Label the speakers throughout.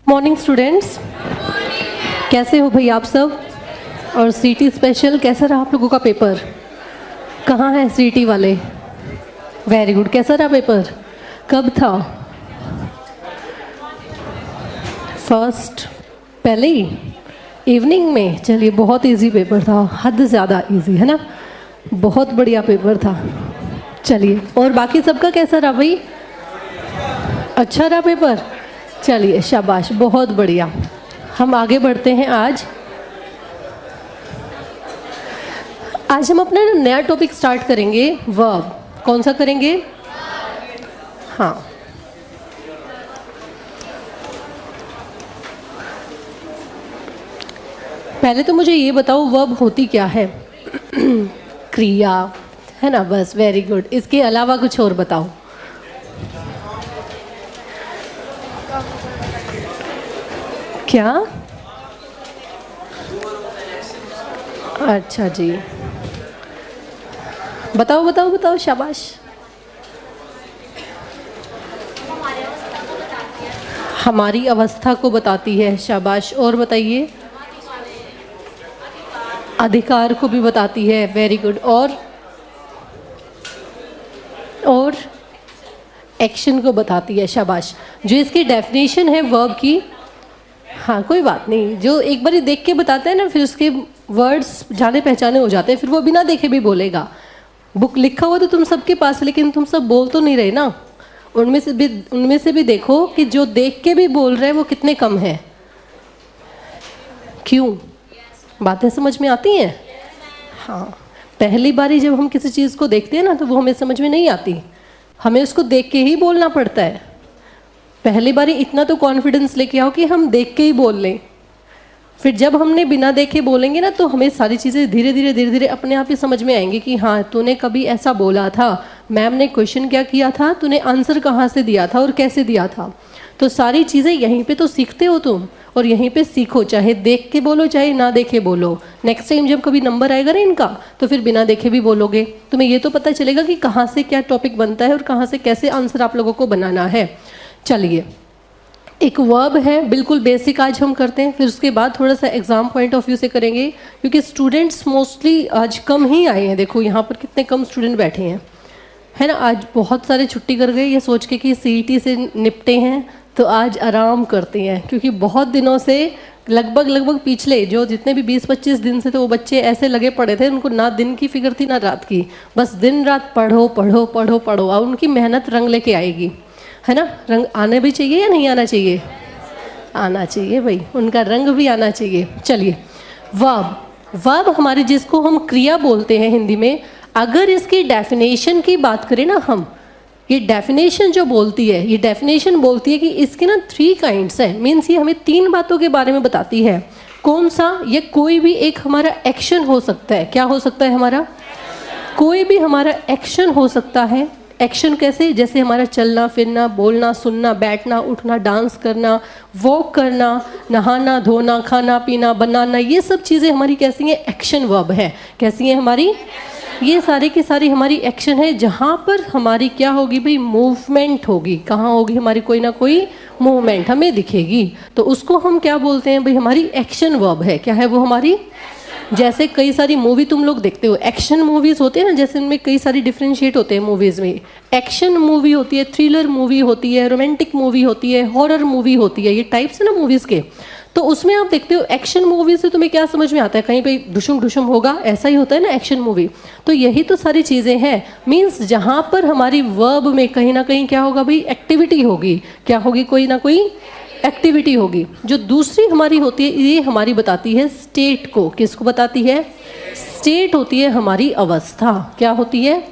Speaker 1: Morning students, कैसे हो भाई आप सब? और सीटी स्पेशल कैसा रहा आप लोगों का पेपर? कहाँ हैं सीटी वाले? Very good. कैसा रहा पेपर? कब था? फर्स्ट पहले ही इवनिंग में? चलिए, बहुत इजी पेपर था, हद ज़्यादा इजी है ना। बहुत बढ़िया पेपर था। चलिए, और बाकी सबका कैसा रहा भाई? अच्छा रहा पेपर? चलिए शाबाश, बहुत बढ़िया। हम आगे बढ़ते हैं। आज हम अपना नया टॉपिक स्टार्ट करेंगे, वर्ब। कौन सा करेंगे? हाँ, पहले तो मुझे ये बताओ वर्ब होती क्या है? क्रिया है ना, बस। Very good. इसके अलावा कुछ और बताओ। क्या? अच्छा जी, बताओ बताओ बताओ, शाबाश। हमारी अवस्था को बताती है, शाबाश। और बताइए। अधिकार को भी बताती है, वेरी गुड। और एक्शन को बताती है, शाबाश। जो इसकी डेफिनेशन है वर्ब की, हाँ कोई बात नहीं, जो एक बार देख के बताते हैं ना, फिर उसके वर्ड्स जाने पहचाने हो जाते हैं, फिर वो बिना देखे भी बोलेगा। बुक लिखा हुआ तो तुम सबके पास, लेकिन तुम सब बोल तो नहीं रहे ना। उनमें से भी देखो कि जो देख के भी बोल रहे हैं वो कितने कम हैं। क्यों? बातें समझ में आती हैं? हाँ, पहली बारी जब हम किसी चीज़ को देखते हैं ना, तो वो हमें समझ में नहीं आती, हमें उसको देख के ही बोलना पड़ता है। पहली बारी इतना तो कॉन्फिडेंस लेके आओ कि हम देख के ही बोल लें। फिर जब हमने बिना देखे बोलेंगे ना, तो हमें सारी चीज़ें धीरे धीरे अपने आप ही समझ में आएंगी कि हाँ, तूने कभी ऐसा बोला था, मैम ने क्वेश्चन क्या किया था, तूने आंसर कहाँ से दिया था और कैसे दिया था। तो सारी चीज़ें यहीं पे तो सीखते हो तुम, और यहीं पे सीखो, चाहे देख के बोलो चाहे ना देखे बोलो। नेक्स्ट टाइम जब कभी नंबर आएगा ना इनका, तो फिर बिना देखे भी बोलोगे, तुम्हें ये तो पता चलेगा कि कहाँ से क्या टॉपिक बनता है और कहाँ से कैसे आंसर आप लोगों को बनाना है। चलिए, एक वर्ब है, बिल्कुल बेसिक आज हम करते हैं, फिर उसके बाद थोड़ा सा एग्जाम पॉइंट ऑफ व्यू से करेंगे, क्योंकि स्टूडेंट्स मोस्टली आज कम ही आए हैं। देखो यहाँ पर कितने कम स्टूडेंट बैठे हैं, है ना। आज बहुत सारे छुट्टी कर गए ये सोच के कि सीईटी से निपटे हैं, तो आज आराम करते हैं, क्योंकि बहुत दिनों से लगभग पिछले जो जितने भी 20-25 दिन से, तो वो बच्चे ऐसे लगे पड़े थे, उनको ना दिन की फिक्र थी ना रात की, बस दिन रात पढ़ो पढ़ो पढ़ो पढ़ो। और उनकी मेहनत रंग लेके आएगी, है ना। रंग आने भी चाहिए या नहीं आना चाहिए? आना चाहिए भाई, उनका रंग भी आना चाहिए। चलिए, वर्ब हमारे, जिसको हम क्रिया बोलते हैं हिंदी में, अगर इसकी डेफिनेशन की बात करें ना हम, ये डेफिनेशन जो बोलती है, ये डेफिनेशन बोलती है कि इसके ना 3 काइंड्स हैं। मीन्स ये हमें 3 बातों के बारे में बताती है। कौन सा? ये कोई भी एक हमारा एक्शन हो सकता है। क्या हो सकता है? हमारा कोई भी हमारा एक्शन हो सकता है। एक्शन कैसे? जैसे हमारा चलना फिरना, बोलना सुनना, बैठना उठना, डांस करना, वॉक करना, नहाना धोना, खाना पीना, बनाना, ये सब चीज़ें हमारी कैसी हैं? एक्शन वर्ब है। कैसी हैं हमारी? ये सारी की सारी हमारी एक्शन है, जहाँ पर हमारी क्या होगी भाई? मूवमेंट होगी। कहाँ होगी हमारी? कोई ना कोई मूवमेंट हमें दिखेगी, तो उसको हम क्या बोलते हैं भाई? हमारी एक्शन वर्ब है। क्या है वो हमारी? जैसे कई सारी मूवी तुम लोग देखते हो, एक्शन मूवीज़ होती है ना, जैसे उनमें कई सारी डिफ्रेंशिएट होते हैं मूवीज़ में। एक्शन मूवी होती है, थ्रिलर मूवी होती है, रोमांटिक मूवी होती है, हॉरर मूवी होती है, ये टाइप्स है ना मूवीज़ के। तो उसमें आप देखते हो एक्शन मूवी से तुम्हें क्या समझ में आता है? कहीं पे ढुशुम ढुशुम होगा, ऐसा ही होता है ना एक्शन मूवी। तो यही तो सारी चीज़ें हैं। मीन्स जहाँ पर हमारी वर्ब में कहीं ना कहीं क्या होगा भाई? एक्टिविटी होगी। क्या होगी? कोई ना कोई एक्टिविटी होगी। जो दूसरी हमारी होती है, ये हमारी बताती है स्टेट को। किसको बताती है? स्टेट होती है हमारी अवस्था। क्या होती है?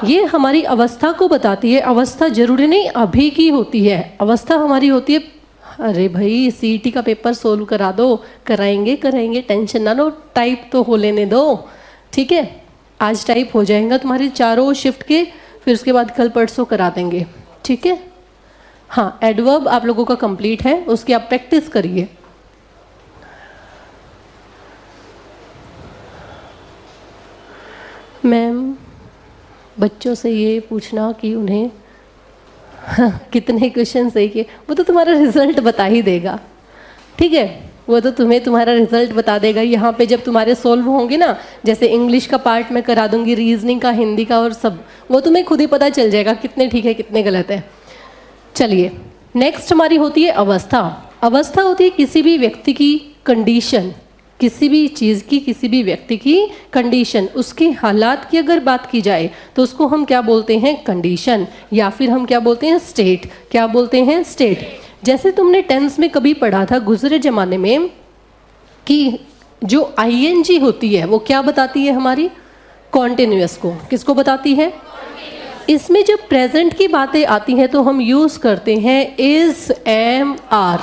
Speaker 1: ये हमारी अवस्था को बताती है। अवस्था जरूरी नहीं अभी की होती है, अवस्था हमारी होती है। अरे भाई, सीईटी का पेपर सोल्व करा दो। कराएंगे, टेंशन ना लो, टाइप तो हो लेने दो, ठीक है। आज टाइप हो जाएगा तुम्हारे चारों शिफ्ट के, फिर उसके बाद कल परसों करा देंगे, ठीक है। हाँ, एडवर्ब आप लोगों का कंप्लीट है, उसकी आप प्रैक्टिस करिए। मैम, बच्चों से ये पूछना कि उन्हें कितने क्वेश्चन सही किए वो तो तुम्हारा रिजल्ट बता ही देगा, ठीक है, वो तो तुम्हें तुम्हारा रिजल्ट बता देगा। यहाँ पे जब तुम्हारे सोल्व होंगे ना, जैसे इंग्लिश का पार्ट मैं करा दूंगी, रीजनिंग का, हिंदी का और सब, वो तुम्हें खुद ही पता चल जाएगा कितने ठीक है कितने गलत है। चलिए नेक्स्ट हमारी होती है अवस्था। अवस्था होती है किसी भी व्यक्ति की कंडीशन, किसी भी चीज़ की, किसी भी व्यक्ति की कंडीशन, उसके हालात की अगर बात की जाए तो उसको हम क्या बोलते हैं, कंडीशन, या फिर हम क्या बोलते हैं, स्टेट। क्या बोलते हैं, स्टेट। जैसे तुमने टेंस में कभी पढ़ा था गुजरे ज़माने में कि जो आईएनजी होती है वो क्या बताती है, हमारी कॉन्टिन्यूअस को, किसको बताती है। इसमें जब प्रेजेंट की बातें आती हैं तो हम यूज़ करते हैं इज, एम, आर।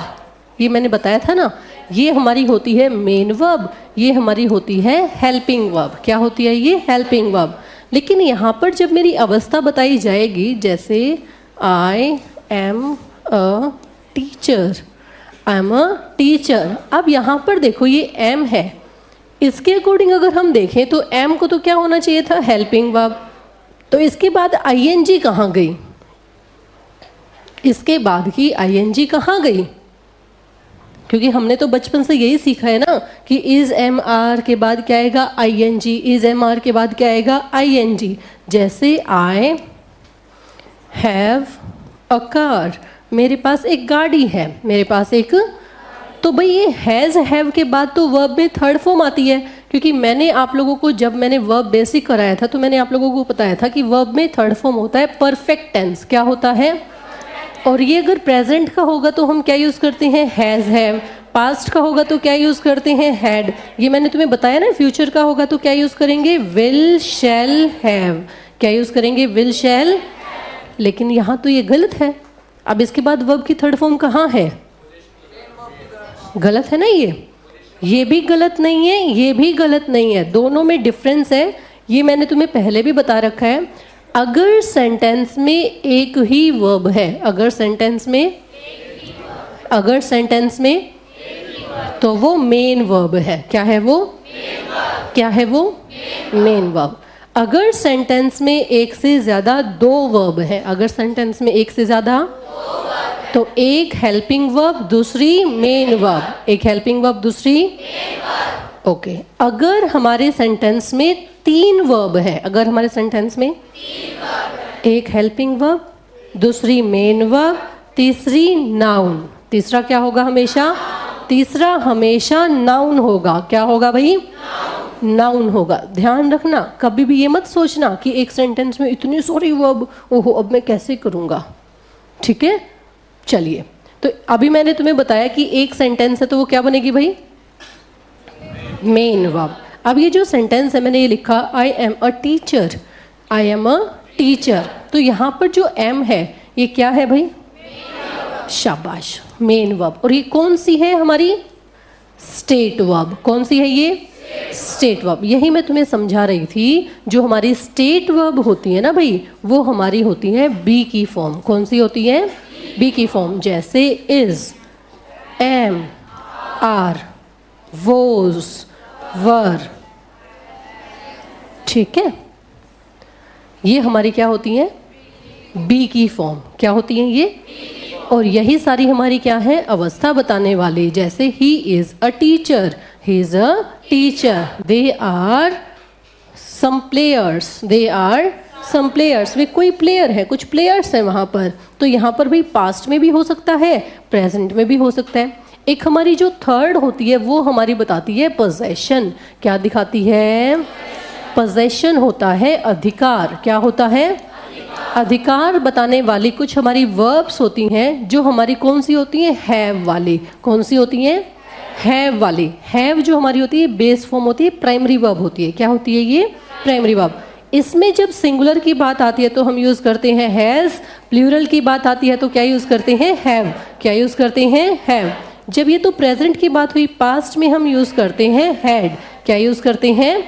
Speaker 1: ये मैंने बताया था ना, ये हमारी होती है मेन वर्ब, ये हमारी होती है हेल्पिंग वर्ब। क्या होती है ये, हेल्पिंग वर्ब। लेकिन यहाँ पर जब मेरी अवस्था बताई जाएगी, जैसे I am a teacher, I am a teacher, अब यहाँ पर देखो ये एम है, इसके अकॉर्डिंग अगर हम देखें तो एम को तो क्या होना चाहिए था, हेल्पिंग वर्ब। तो इसके बाद आईएनजी कहाँ गई, इसके बाद की आईएनजी कहाँ गई, क्योंकि हमने तो बचपन से यही सीखा है ना कि इज एम आर के बाद क्या आएगा, आईएनजी, इज एम आर के बाद क्या आएगा, आईएनजी। जैसे आई हैव अ कार, मेरे पास एक गाड़ी है, मेरे पास एक, तो भाई ये हैज़, हैव के बाद तो वर्ब में थर्ड फॉर्म आती है, क्योंकि मैंने आप लोगों को जब मैंने वर्ब बेसिक कराया था तो मैंने आप लोगों को बताया था कि वर्ब में थर्ड फॉर्म होता है परफेक्ट टेंस। क्या होता है, और ये अगर प्रेजेंट का होगा तो हम क्या यूज़ करते हैं, हैज़, हैव। पास्ट का होगा तो क्या यूज़ करते हैं, हैड। ये मैंने तुम्हें बताया ना, फ्यूचर का होगा तो क्या यूज़ करेंगे, विल, शैल, हैव। क्या यूज़ करेंगे, विल, शैल। लेकिन यहाँ तो ये गलत है। अब इसके बाद वर्ब की थर्ड फॉर्म कहाँ है, गलत है ना, ये भी गलत नहीं है, ये भी गलत नहीं है, दोनों में डिफरेंस है। ये मैंने तुम्हें पहले भी बता रखा है। अगर सेंटेंस में एक ही वर्ब है, अगर सेंटेंस में तो वो मेन वर्ब है। क्या है वो, क्या है वो, मेन वर्ब। अगर सेंटेंस में एक से ज़्यादा दो वर्ब है, अगर सेंटेंस में एक से ज़्यादा, तो एक हेल्पिंग वर्ब, दूसरी मेन वर्ब, एक हेल्पिंग वर्ब, दूसरी मेन वर्ब। ओके, अगर हमारे सेंटेंस में तीन वर्ब है, अगर हमारे सेंटेंस में एक हेल्पिंग वर्ब, दूसरी मेन वर्ब, तीसरी नाउन, तीसरा क्या होगा हमेशा, तीसरा हमेशा नाउन होगा। क्या होगा भाई, नाउन होगा। ध्यान रखना, कभी भी ये मत सोचना कि एक सेंटेंस में इतनी सारी वर्ब, ओहो अब मैं कैसे करूँगा, ठीक है। चलिए, तो अभी मैंने तुम्हें बताया कि एक सेंटेंस है तो वो क्या बनेगी भाई, मेन वर्ब। अब ये जो सेंटेंस है मैंने ये लिखा, I am a teacher, I am a teacher, तो यहाँ पर जो एम है ये क्या है भाई, शाबाश, मेन वर्ब। और ये कौन सी है हमारी, स्टेट वर्ब। कौन सी है ये, स्टेट वर्ब। यही मैं तुम्हें समझा रही थी, जो हमारी स्टेट वर्ब होती है ना भाई, वो हमारी होती है बी की फॉर्म। कौन सी होती है, बी की फॉर्म। जैसे इज, एम, आर, वोज, वर, ठीक है, ये हमारी क्या होती है, बी की फॉर्म। क्या होती है ये, और यही सारी हमारी क्या है, अवस्था बताने वाली। जैसे he is a teacher, he is a teacher, they are some players, they are some players, वे कोई प्लेयर है, कुछ प्लेयर्स हैं वहाँ पर। तो यहाँ पर भी पास्ट में भी हो सकता है, प्रेजेंट में भी हो सकता है। एक हमारी जो थर्ड होती है वो हमारी बताती है पोजेशन। क्या दिखाती है, पोजेशन होता है अधिकार। क्या होता है, अधिकार बताने वाली कुछ हमारी वर्ब्स होती हैं जो हमारी कौन सी होती हैं, हैव वाली। कौन सी होती हैं, हैव वाली। हैव जो हमारी होती है बेस फॉर्म होती है, प्राइमरी वर्ब होती है। क्या होती है ये, प्राइमरी वर्ब। इसमें जब सिंगुलर की बात आती है तो हम यूज़ करते हैं हैज़, प्लूरल की बात आती है तो क्या यूज़ करते हैं, हैव। क्या यूज़ करते हैं, हैव। जब ये तो प्रेजेंट की बात हुई, पास्ट में हम यूज़ करते हैं हैड। क्या यूज़ करते हैं,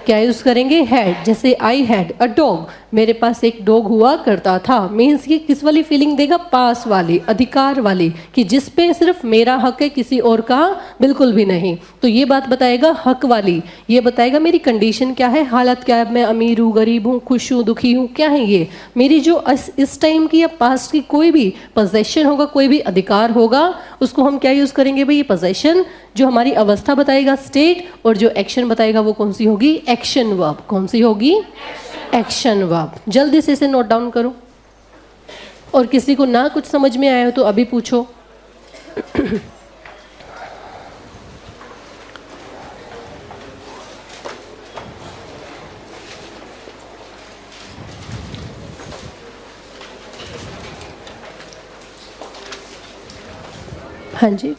Speaker 1: क्या यूज़ करेंगे? हैड। जैसे आई हैड अ डॉग, मेरे पास एक डॉग हुआ करता था, मीन्स ये किस वाली फीलिंग देगा? पास वाली, अधिकार वाली, कि जिस पे सिर्फ मेरा हक है, किसी और का बिल्कुल भी नहीं। तो ये बात बताएगा हक वाली, ये बताएगा मेरी कंडीशन क्या है, हालत क्या है, मैं अमीर हूँ, गरीब हूँ, खुश हूँ, दुखी हूँ, क्या है ये मेरी जो इस टाइम की या पास्ट की कोई भी पोजेशन होगा, कोई भी अधिकार होगा, उसको हम क्या यूज़ करेंगे भाई? ये पोजेशन जो हमारी अवस्था बताएगा स्टेट, और जो एक्शन बताएगा वो कौन सी होगी? Action verb. कौन सी होगी? Action verb. जल्दी से इसे नोट डाउन करो, और किसी को ना कुछ समझ में आया हो तो अभी पूछो। हाँ जी,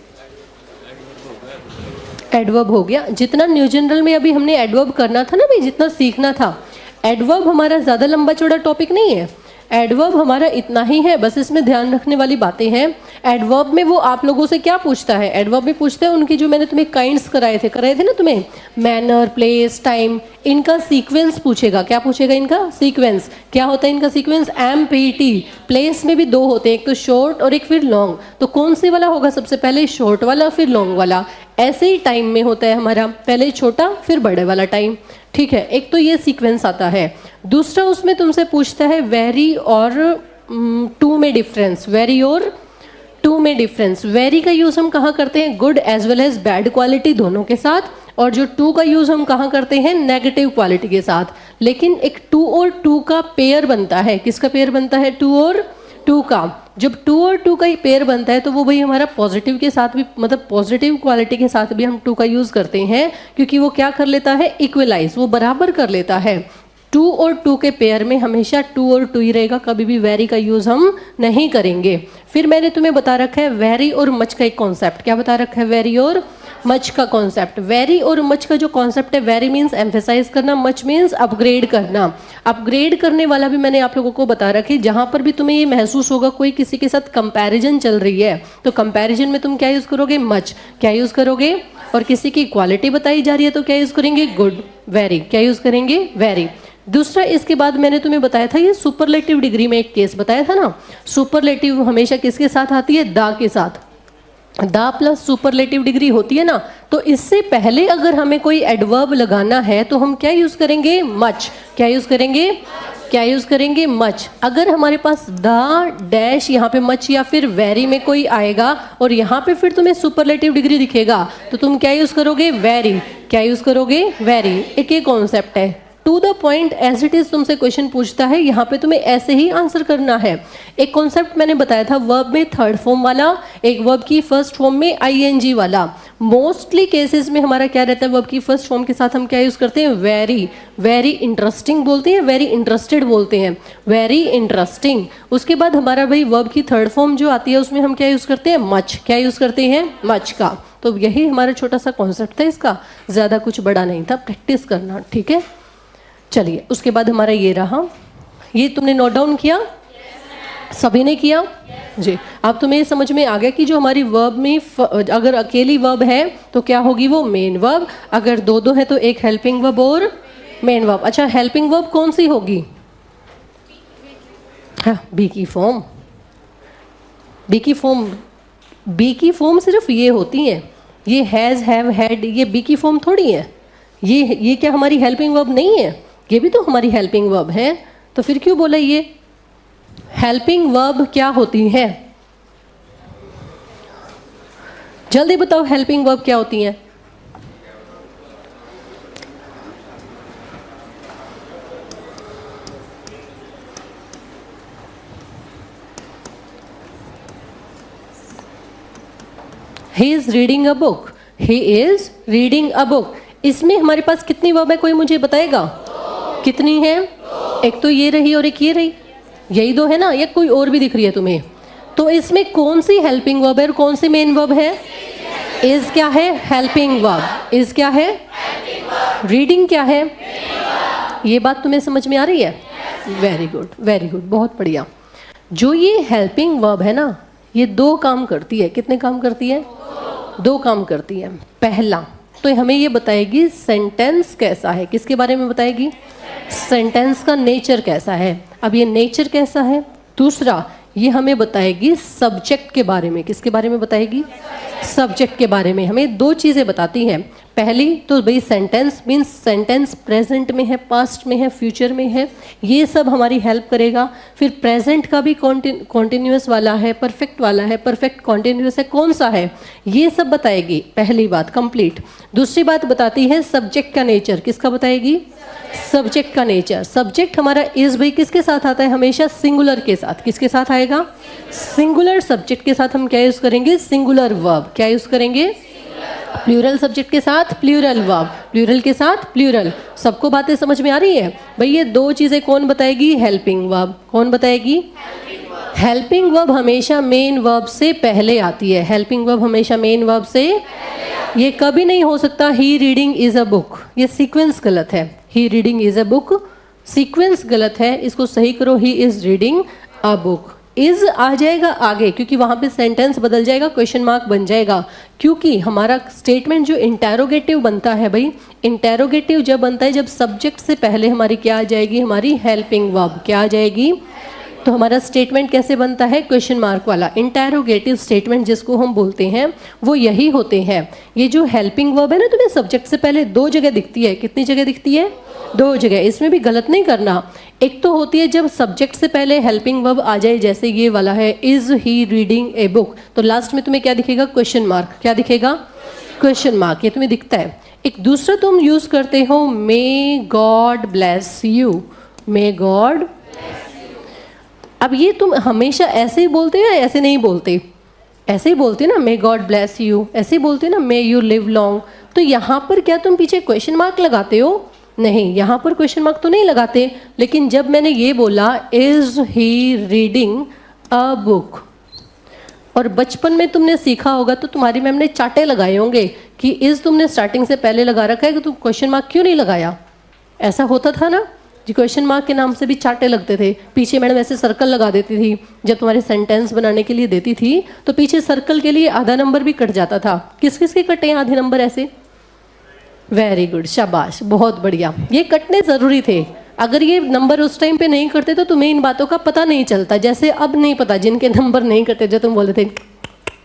Speaker 1: एडवर्ब हो गया। जितना न्यू जनरल में अभी हमने एडवर्ब करना था ना भाई, जितना सीखना था, एडवर्ब हमारा ज़्यादा लंबा चौड़ा टॉपिक नहीं है। एडवर्ब हमारा इतना ही है, बस इसमें ध्यान रखने वाली बातें हैं। एडवर्ब में वो आप लोगों से क्या पूछता है? एडवर्ब में पूछते हैं उनकी जो मैंने तुम्हें काइंड्स कराए थे ना तुम्हें, मैनर, प्लेस, टाइम, इनका सीक्वेंस पूछेगा। क्या पूछेगा? इनका सीक्वेंस। क्या होता है इनका सीक्वेंस? MPT। प्लेस में भी दो होते हैं, एक तो शॉर्ट और एक फिर लॉन्ग। तो कौन से वाला होगा सबसे पहले? शॉर्ट वाला, फिर लॉन्ग वाला। ऐसे ही टाइम में होता है हमारा, पहले छोटा फिर बड़े वाला टाइम। ठीक है, एक तो ये सीक्वेंस आता है। दूसरा उसमें तुमसे पूछता है वेरी और टू में डिफरेंस। वेरी और टू में डिफरेंस। वेरी का यूज़ हम कहाँ करते हैं? Good as well as bad quality दोनों के साथ। और जो टू का यूज़ हम कहाँ करते हैं? नेगेटिव क्वालिटी के साथ। लेकिन एक टू और टू का पेयर बनता है। किसका पेयर बनता है? टू और टू का। जब टू और टू का ही पेयर बनता है तो वो भाई हमारा पॉजिटिव के साथ भी, मतलब पॉजिटिव क्वालिटी के साथ भी हम टू का यूज़ करते हैं, क्योंकि वो क्या कर लेता है? इक्वलाइज, वो बराबर कर लेता है। टू और टू के पेयर में हमेशा टू और टू ही रहेगा, कभी भी वेरी का यूज़ हम नहीं करेंगे। फिर मैंने तुम्हें बता रखा है वेरी और मच का एक कॉन्सेप्ट। क्या बता रखा है? वेरी और मच का कॉन्सेप्ट। वेरी और मच का जो कॉन्सेप्ट है, वेरी मीन्स एम्फेसाइज करना, मच मीन्स अपग्रेड करना। अपग्रेड करने वाला भी मैंने आप लोगों को बता रखी। जहाँ पर भी तुम्हें ये महसूस होगा कोई किसी के साथ कंपैरिजन चल रही है, तो कंपैरिजन में तुम क्या यूज़ करोगे? मच। क्या यूज़ करोगे? और किसी की क्वालिटी बताई जा रही है तो क्या यूज़ करेंगे? गुड। वेरी। क्या यूज़ करेंगे? वेरी। दूसरा, इसके बाद मैंने तुम्हें बताया था, ये सुपरलेटिव डिग्री में एक केस बताया था ना। सुपरलेटिव हमेशा किसके साथ आती है? दा के साथ। दा प्लस सुपरलेटिव डिग्री होती है ना। तो इससे पहले अगर हमें कोई एडवर्ब लगाना है तो हम क्या यूज़ करेंगे? मच। क्या यूज़ करेंगे? क्या यूज़ करेंगे? मच। अगर हमारे पास दा डैश यहाँ पे मच या फिर वेरी में कोई आएगा और यहाँ पे फिर तुम्हें सुपरलेटिव डिग्री दिखेगा तो तुम क्या यूज़ करोगे? वेरी। क्या यूज़ करोगे? वेरी। एक ये कॉन्सेप्ट है। To the point as it is तुमसे क्वेश्चन पूछता है, यहाँ पे तुम्हें ऐसे ही आंसर करना है। एक कॉन्सेप्ट मैंने बताया था, वर्ब में थर्ड फॉर्म वाला, एक वर्ब की फर्स्ट फॉर्म में ING वाला। मोस्टली केसेस में हमारा क्या रहता है? वर्ब की फर्स्ट फॉर्म के साथ हम क्या यूज़ करते हैं? वेरी। वेरी इंटरेस्टिंग बोलते हैं, वेरी इंटरेस्टेड बोलते हैं, वेरी इंटरेस्टिंग। उसके बाद हमारा भाई वर्ब की थर्ड फॉर्म जो आती है उसमें हम क्या यूज़ करते हैं? मच। क्या यूज़ करते हैं? मच का। तो यही हमारा छोटा सा कॉन्सेप्ट था, इसका ज़्यादा कुछ बड़ा नहीं था, प्रैक्टिस करना। ठीक है, चलिए उसके बाद हमारा ये रहा। ये तुमने नोट डाउन किया? सभी ने किया? जी। अब तुम्हें समझ में आ गया कि जो हमारी वर्ब में अगर अकेली वर्ब है तो क्या होगी? वो मेन वर्ब। अगर दो दो है तो एक हेल्पिंग वर्ब और मेन वर्ब। अच्छा, हेल्पिंग वर्ब कौन सी होगी? हाँ, बी की फॉर्म। बी की फॉर्म, बी की फॉर्म सिर्फ ये होती है, ये हैज़, हैव, हैड, ये बी की फॉर्म थोड़ी है। ये क्या हमारी हेल्पिंग वर्ब नहीं है? ये भी तो हमारी हेल्पिंग वर्ब है। तो फिर क्यों बोला ये? हेल्पिंग वर्ब क्या होती है? जल्दी बताओ, हेल्पिंग वर्ब क्या होती है? He is reading a book. He is reading a book. इसमें हमारे पास कितनी वर्ब है, कोई मुझे बताएगा? कितनी है? एक तो ये रही और एक ये रही, यही दो है ना, या कोई और भी दिख रही है तुम्हें? तो इसमें कौन सी हेल्पिंग वर्ब है और कौन सी मेन वर्ब है? इज क्या है? Helping verb. इज क्या है? रीडिंग क्या है? ये बात तुम्हें समझ में आ रही है? वेरी गुड, वेरी गुड, बहुत बढ़िया। जो ये हेल्पिंग वर्ब है ना, ये दो काम करती है। कितने काम करती है? दो काम करती है। पहला, तो हमें ये बताएगी सेंटेंस कैसा है। किसके बारे में बताएगी? सेंटेंस का नेचर कैसा है। अब ये नेचर कैसा है। दूसरा, ये हमें बताएगी सब्जेक्ट के बारे में। किसके बारे में बताएगी? सब्जेक्ट के बारे में। हमें दो चीज़ें बताती हैं। पहली तो भाई सेंटेंस मीन्स सेंटेंस प्रेजेंट में है, पास्ट में है, फ्यूचर में है, ये सब हमारी हेल्प करेगा। फिर प्रेजेंट का भी कॉन्टिन्यूस वाला है, परफेक्ट वाला है, परफेक्ट कॉन्टिन्यूस है, कौन सा है, ये सब बताएगी। पहली बात कंप्लीट। दूसरी बात बताती है सब्जेक्ट का नेचर। किसका बताएगी? सब्जेक्ट का नेचर। सब्जेक्ट हमारा इज भाई किसके साथ आता है? हमेशा सिंगुलर के साथ। किसके साथ आएगा? सिंगुलर सब्जेक्ट के साथ हम क्या यूज करेंगे? Singular verb. क्या यूज करेंगे? प्लूरल सब्जेक्ट के साथ प्लूरल वर्ब, प्लूरल के साथ प्लूरल। सबको बातें समझ में आ रही है भाई? ये दो चीजें कौन बताएगी? Helping verb. कौन बताएगी? हेल्पिंग वर्ब हमेशा मेन वर्ब से पहले आती है। हेल्पिंग वर्ब हमेशा मेन वर्ब से, ये कभी नहीं हो सकता he reading is a book. ये सीक्वेंस गलत है। He reading is a book sequence गलत है, इसको सही करो। He is reading a book. Is आ जाएगा आगे क्योंकि वहां पे सेंटेंस बदल जाएगा, क्वेश्चन मार्क बन जाएगा। क्योंकि हमारा स्टेटमेंट जो इंटेरोगेटिव बनता है भाई, इंटेरोगेटिव जब बनता है जब सब्जेक्ट से पहले हमारी क्या आ जाएगी? हमारी हेल्पिंग वर्ब। क्या आ जाएगी? तो हमारा स्टेटमेंट कैसे बनता है? क्वेश्चन मार्क वाला। इंटेरोगेटिव स्टेटमेंट जिसको हम बोलते हैं वो यही होते हैं। ये जो हेल्पिंग वर्ब है ना, तुम्हें सब्जेक्ट से पहले दो जगह दिखती है। कितनी जगह दिखती है? दो जगह। इसमें भी गलत नहीं करना। एक तो होती है जब सब्जेक्ट से पहले हेल्पिंग वर्ब आ जाए, जैसे ये वाला है is he reading a book, तो लास्ट में तुम्हें क्या दिखेगा? Question mark. क्या दिखेगा? Question mark. ये तुम्हें दिखता है। एक दूसरा तुम यूज करते हो may God bless you. May God. अब ये तुम हमेशा ऐसे ही बोलते हो या ऐसे नहीं बोलते? ऐसे ही बोलते ना, मे गॉड ब्लेस यू। ऐसे ही बोलते ना, मे यू लिव लॉन्ग। तो यहाँ पर क्या तुम पीछे क्वेश्चन मार्क लगाते हो? नहीं, यहाँ पर क्वेश्चन मार्क तो नहीं लगाते। लेकिन जब मैंने ये बोला is he reading a book, और बचपन में तुमने सीखा होगा तो तुम्हारी मैम ने चाटे लगाए होंगे कि इज तुमने स्टार्टिंग से पहले लगा रखा है, कि तुम क्वेश्चन मार्क क्यों नहीं लगाया? ऐसा होता था ना जी, क्वेश्चन मार्क के नाम से भी चाटे लगते थे। पीछे मैडम ऐसे सर्कल लगा देती थी जब तुम्हारे सेंटेंस बनाने के लिए देती थी, तो पीछे सर्कल के लिए आधा नंबर भी कट जाता था। किस किस के कटे हैं आधे नंबर ऐसे? वेरी गुड, शाबाश, बहुत बढ़िया। ये कटने ज़रूरी थे। अगर ये नंबर उस टाइम पे नहीं करते तो तुम्हें इन बातों का पता नहीं चलता। जैसे अब नहीं पता जिनके नंबर नहीं करते, जो तुम बोलते थे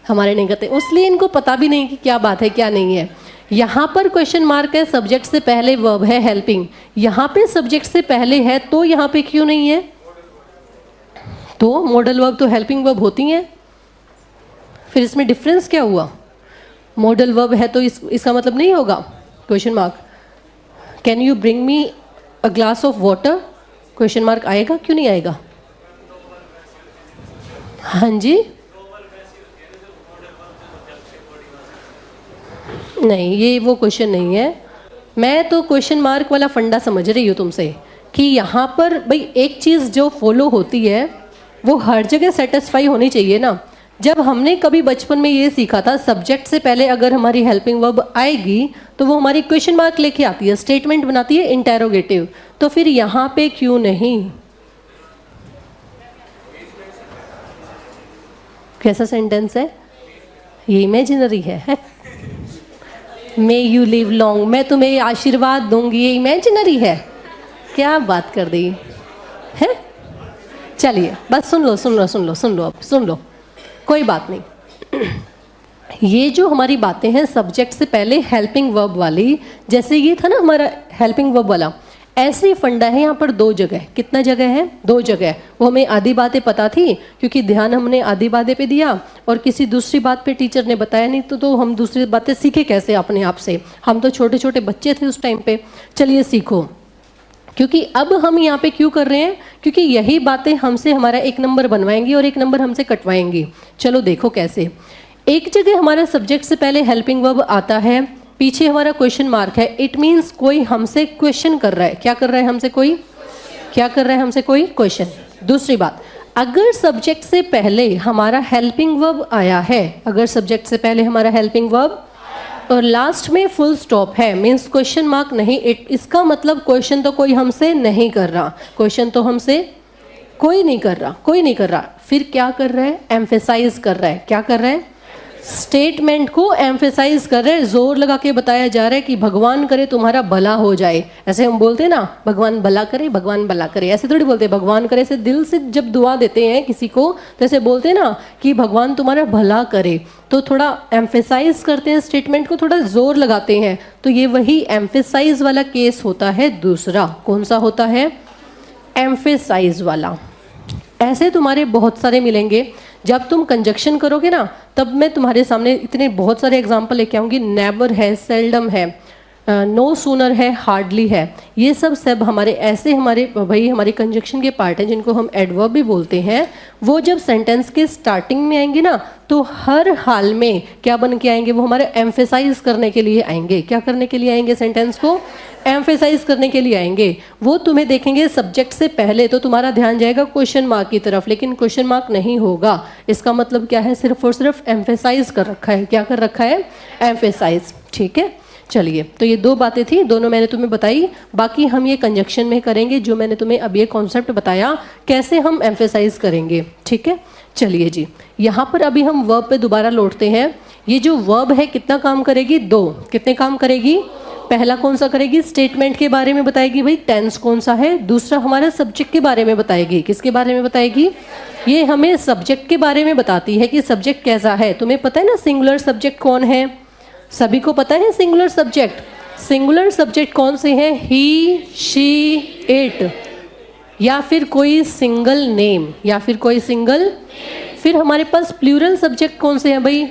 Speaker 1: हमारे नहीं करते, उसलिए इनको पता भी नहीं कि क्या बात है क्या नहीं है। यहाँ पर क्वेश्चन मार्क है, सब्जेक्ट से पहले वर्ब है हेल्पिंग। यहाँ पे सब्जेक्ट से पहले है तो यहाँ पे क्यों नहीं है? तो मॉडल वर्ब तो हेल्पिंग वर्ब होती हैं। फिर इसमें डिफरेंस क्या हुआ? मॉडल वर्ब है तो इसका मतलब नहीं होगा question mark. Can you bring me a glass of water? Question mark आएगा? क्यों नहीं आएगा? हाँ जी, नहीं, ये वो क्वेश्चन नहीं है। मैं तो क्वेश्चन मार्क वाला फंडा समझ रही हूँ तुमसे कि यहाँ पर भाई एक चीज़ जो फॉलो होती है वो हर जगह सेटिस्फाई होनी चाहिए ना। जब हमने कभी बचपन में ये सीखा था सब्जेक्ट से पहले अगर हमारी हेल्पिंग वर्ब आएगी तो वो हमारी क्वेश्चन मार्क लेके आती है, स्टेटमेंट बनाती है इंटेरोगेटिव। तो फिर यहाँ पे क्यों नहीं? कैसा सेंटेंस है ये? इमेजिनरी है। मे यू लिव लॉन्ग, मैं तुम्हें आशीर्वाद दूंगी, ये इमेजिनरी है। क्या बात कर दी है? चलिए बस सुन लो सुन लो सुन लो सुन लो, अब सुन लो, कोई बात नहीं। ये जो हमारी बातें हैं सब्जेक्ट से पहले हेल्पिंग वर्ब वाली, जैसे ये था ना हमारा हेल्पिंग वर्ब वाला, ऐसे ही फंडा है यहाँ पर दो जगह। कितना जगह है? दो जगह। वो हमें आधी बातें पता थी क्योंकि ध्यान हमने आधी बातें पे दिया और किसी दूसरी बात पे टीचर ने बताया नहीं, तो हम दूसरी बातें सीखे कैसे अपने आप से? हम तो छोटे छोटे बच्चे थे उस टाइम पे। चलिए सीखो, क्योंकि अब हम यहाँ पे क्यों कर रहे हैं? क्योंकि यही बातें हमसे हमारा एक नंबर बनवाएंगी और एक नंबर हमसे कटवाएंगी। चलो देखो कैसे। एक जगह हमारा सब्जेक्ट से पहले हेल्पिंग वर्ब आता है, पीछे हमारा क्वेश्चन मार्क है। इट मीन्स कोई हमसे क्वेश्चन कर रहा है। क्या कर रहा है हमसे? कोई क्या कर रहा है हमसे? कोई क्वेश्चन। दूसरी बात, अगर सब्जेक्ट से पहले हमारा हेल्पिंग वर्ब आया है, अगर सब्जेक्ट से पहले हमारा हेल्पिंग वर्ब और लास्ट में फुल स्टॉप है, मीन्स क्वेश्चन मार्क नहीं, इसका मतलब क्वेश्चन तो कोई हमसे नहीं कर रहा। क्वेश्चन तो हमसे कोई नहीं कर रहा, कोई नहीं कर रहा। फिर क्या कर रहा है? एम्फेसाइज कर रहा है। क्या कर रहा है? स्टेटमेंट को एम्फेसाइज कर रहे हैं, जोर लगा के बताया जा रहा है कि भगवान करे तुम्हारा भला हो जाए। ऐसे हम बोलते हैं ना, भगवान भला करे, भगवान भला करे, ऐसे थोड़ी बोलते हैं भगवान करे। ऐसे दिल से जब दुआ देते हैं किसी को तो ऐसे बोलते हैं ना कि भगवान तुम्हारा भला करे, तो थोड़ा एम्फेसाइज करते हैं स्टेटमेंट को, थोड़ा जोर लगाते हैं। तो ये वही एम्फेसाइज वाला केस होता है दूसरा। कौन सा होता है? एम्फेसाइज वाला। ऐसे तुम्हारे बहुत सारे मिलेंगे। जब तुम कंजक्शन करोगे ना, तब मैं तुम्हारे सामने इतने बहुत सारे एग्जाम्पल लेके आऊँगी। नेवर है, सेल्डम है, नो सूनर है, हार्डली है। ये सब हमारे ऐसे हमारे कंजक्शन के पार्ट हैं जिनको हम एडवर्ब भी बोलते हैं। वो जब सेंटेंस के स्टार्टिंग में आएंगे ना, तो हर हाल में क्या बन के आएंगे? वो हमारे एम्फेसाइज करने के लिए आएंगे। क्या करने के लिए आएंगे? सेंटेंस को एम्फेसाइज करने के लिए आएंगे। वो तुम्हें देखेंगे सब्जेक्ट से पहले, तो तुम्हारा ध्यान जाएगा क्वेश्चन मार्क की तरफ, लेकिन क्वेश्चन मार्क नहीं होगा। इसका मतलब क्या है? सिर्फ और सिर्फ एम्फेसाइज कर रखा है। क्या कर रखा है? एम्फेसाइज। ठीक है, चलिए, तो ये दो बातें थी, दोनों मैंने तुम्हें बताई। बाकी हम ये कंजक्शन में करेंगे, जो मैंने तुम्हें अब ये कॉन्सेप्ट बताया कैसे हम एम्फेसाइज करेंगे। ठीक है, चलिए जी, यहाँ पर अभी हम वर्ब पे दोबारा लौटते हैं। ये जो वर्ब है कितना काम करेगी? दो। कितने काम करेगी? पहला कौन सा करेगी? स्टेटमेंट के बारे में बताएगी, भाई टेंस कौन सा है। दूसरा हमारा सब्जेक्ट के बारे में बताएगी। किसके बारे में बताएगी? ये हमें सब्जेक्ट के बारे में बताती है कि सब्जेक्ट कैसा है। तुम्हें पता है ना सिंगुलर सब्जेक्ट कौन है? सभी को पता है सिंगुलर सब्जेक्ट। सिंगुलर सब्जेक्ट कौन से हैं? ही, शी, इट, या फिर कोई सिंगल नेम, या फिर कोई सिंगल। फिर हमारे पास प्लूरल सब्जेक्ट कौन से हैं भाई?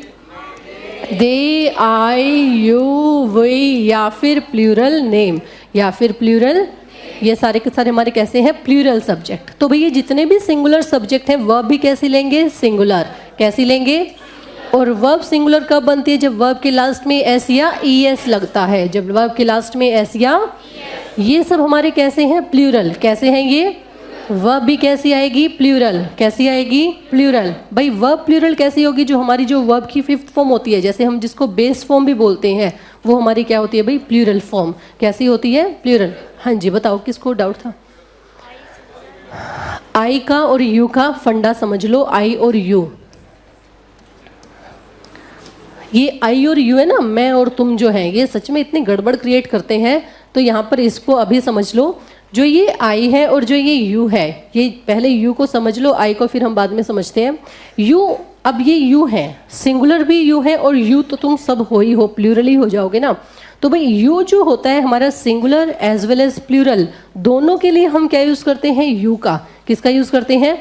Speaker 1: दे, आई, यू, वी, या फिर प्लूरल नेम, या फिर प्लूरल। ये सारे के सारे हमारे कैसे हैं? Plural subject. तो भैया जितने भी सिंगुलर सब्जेक्ट हैं वर्ब भी कैसे लेंगे? सिंगुलर। कैसी लेंगे? और वर्ब सिंगुलर कब बनती है? जब वर्ब के लास्ट में एस या ई एस लगता है। जब वर्ब के लास्ट में एस या, ये सब हमारे कैसे हैं? प्लूरल। कैसे हैं ये? वर्ब भी कैसी आएगी? प्लूरल। कैसी आएगी? प्लूरल। भाई वर्ब प्लूरल कैसी होगी? जो हमारी जो वर्ब की फिफ्थ फॉर्म होती है, जैसे हम जिसको बेस फॉर्म भी बोलते हैं, वो हमारी क्या होती है भाई? Plural form. कैसी होती है? प्लूरल। हाँ जी, बताओ किसको डाउट था? आई का और यू का फंडा समझ लो। आई और यू, ये आई और यू है ना, मैं और तुम जो है, ये सच में इतनी गड़बड़ क्रिएट करते हैं। तो यहाँ पर इसको अभी समझ लो। जो ये आई है और जो ये यू है, ये पहले यू को समझ लो, आई को फिर हम बाद में समझते हैं। यू, अब ये यू है, सिंगुलर भी यू है, और यू तो तुम सब हो ही हो, प्लूरल ही हो जाओगे ना। तो भाई यू जो होता है हमारा singular as well as plural, दोनों के लिए हम क्या यूज़ करते हैं? यू का। किसका यूज़ करते हैं?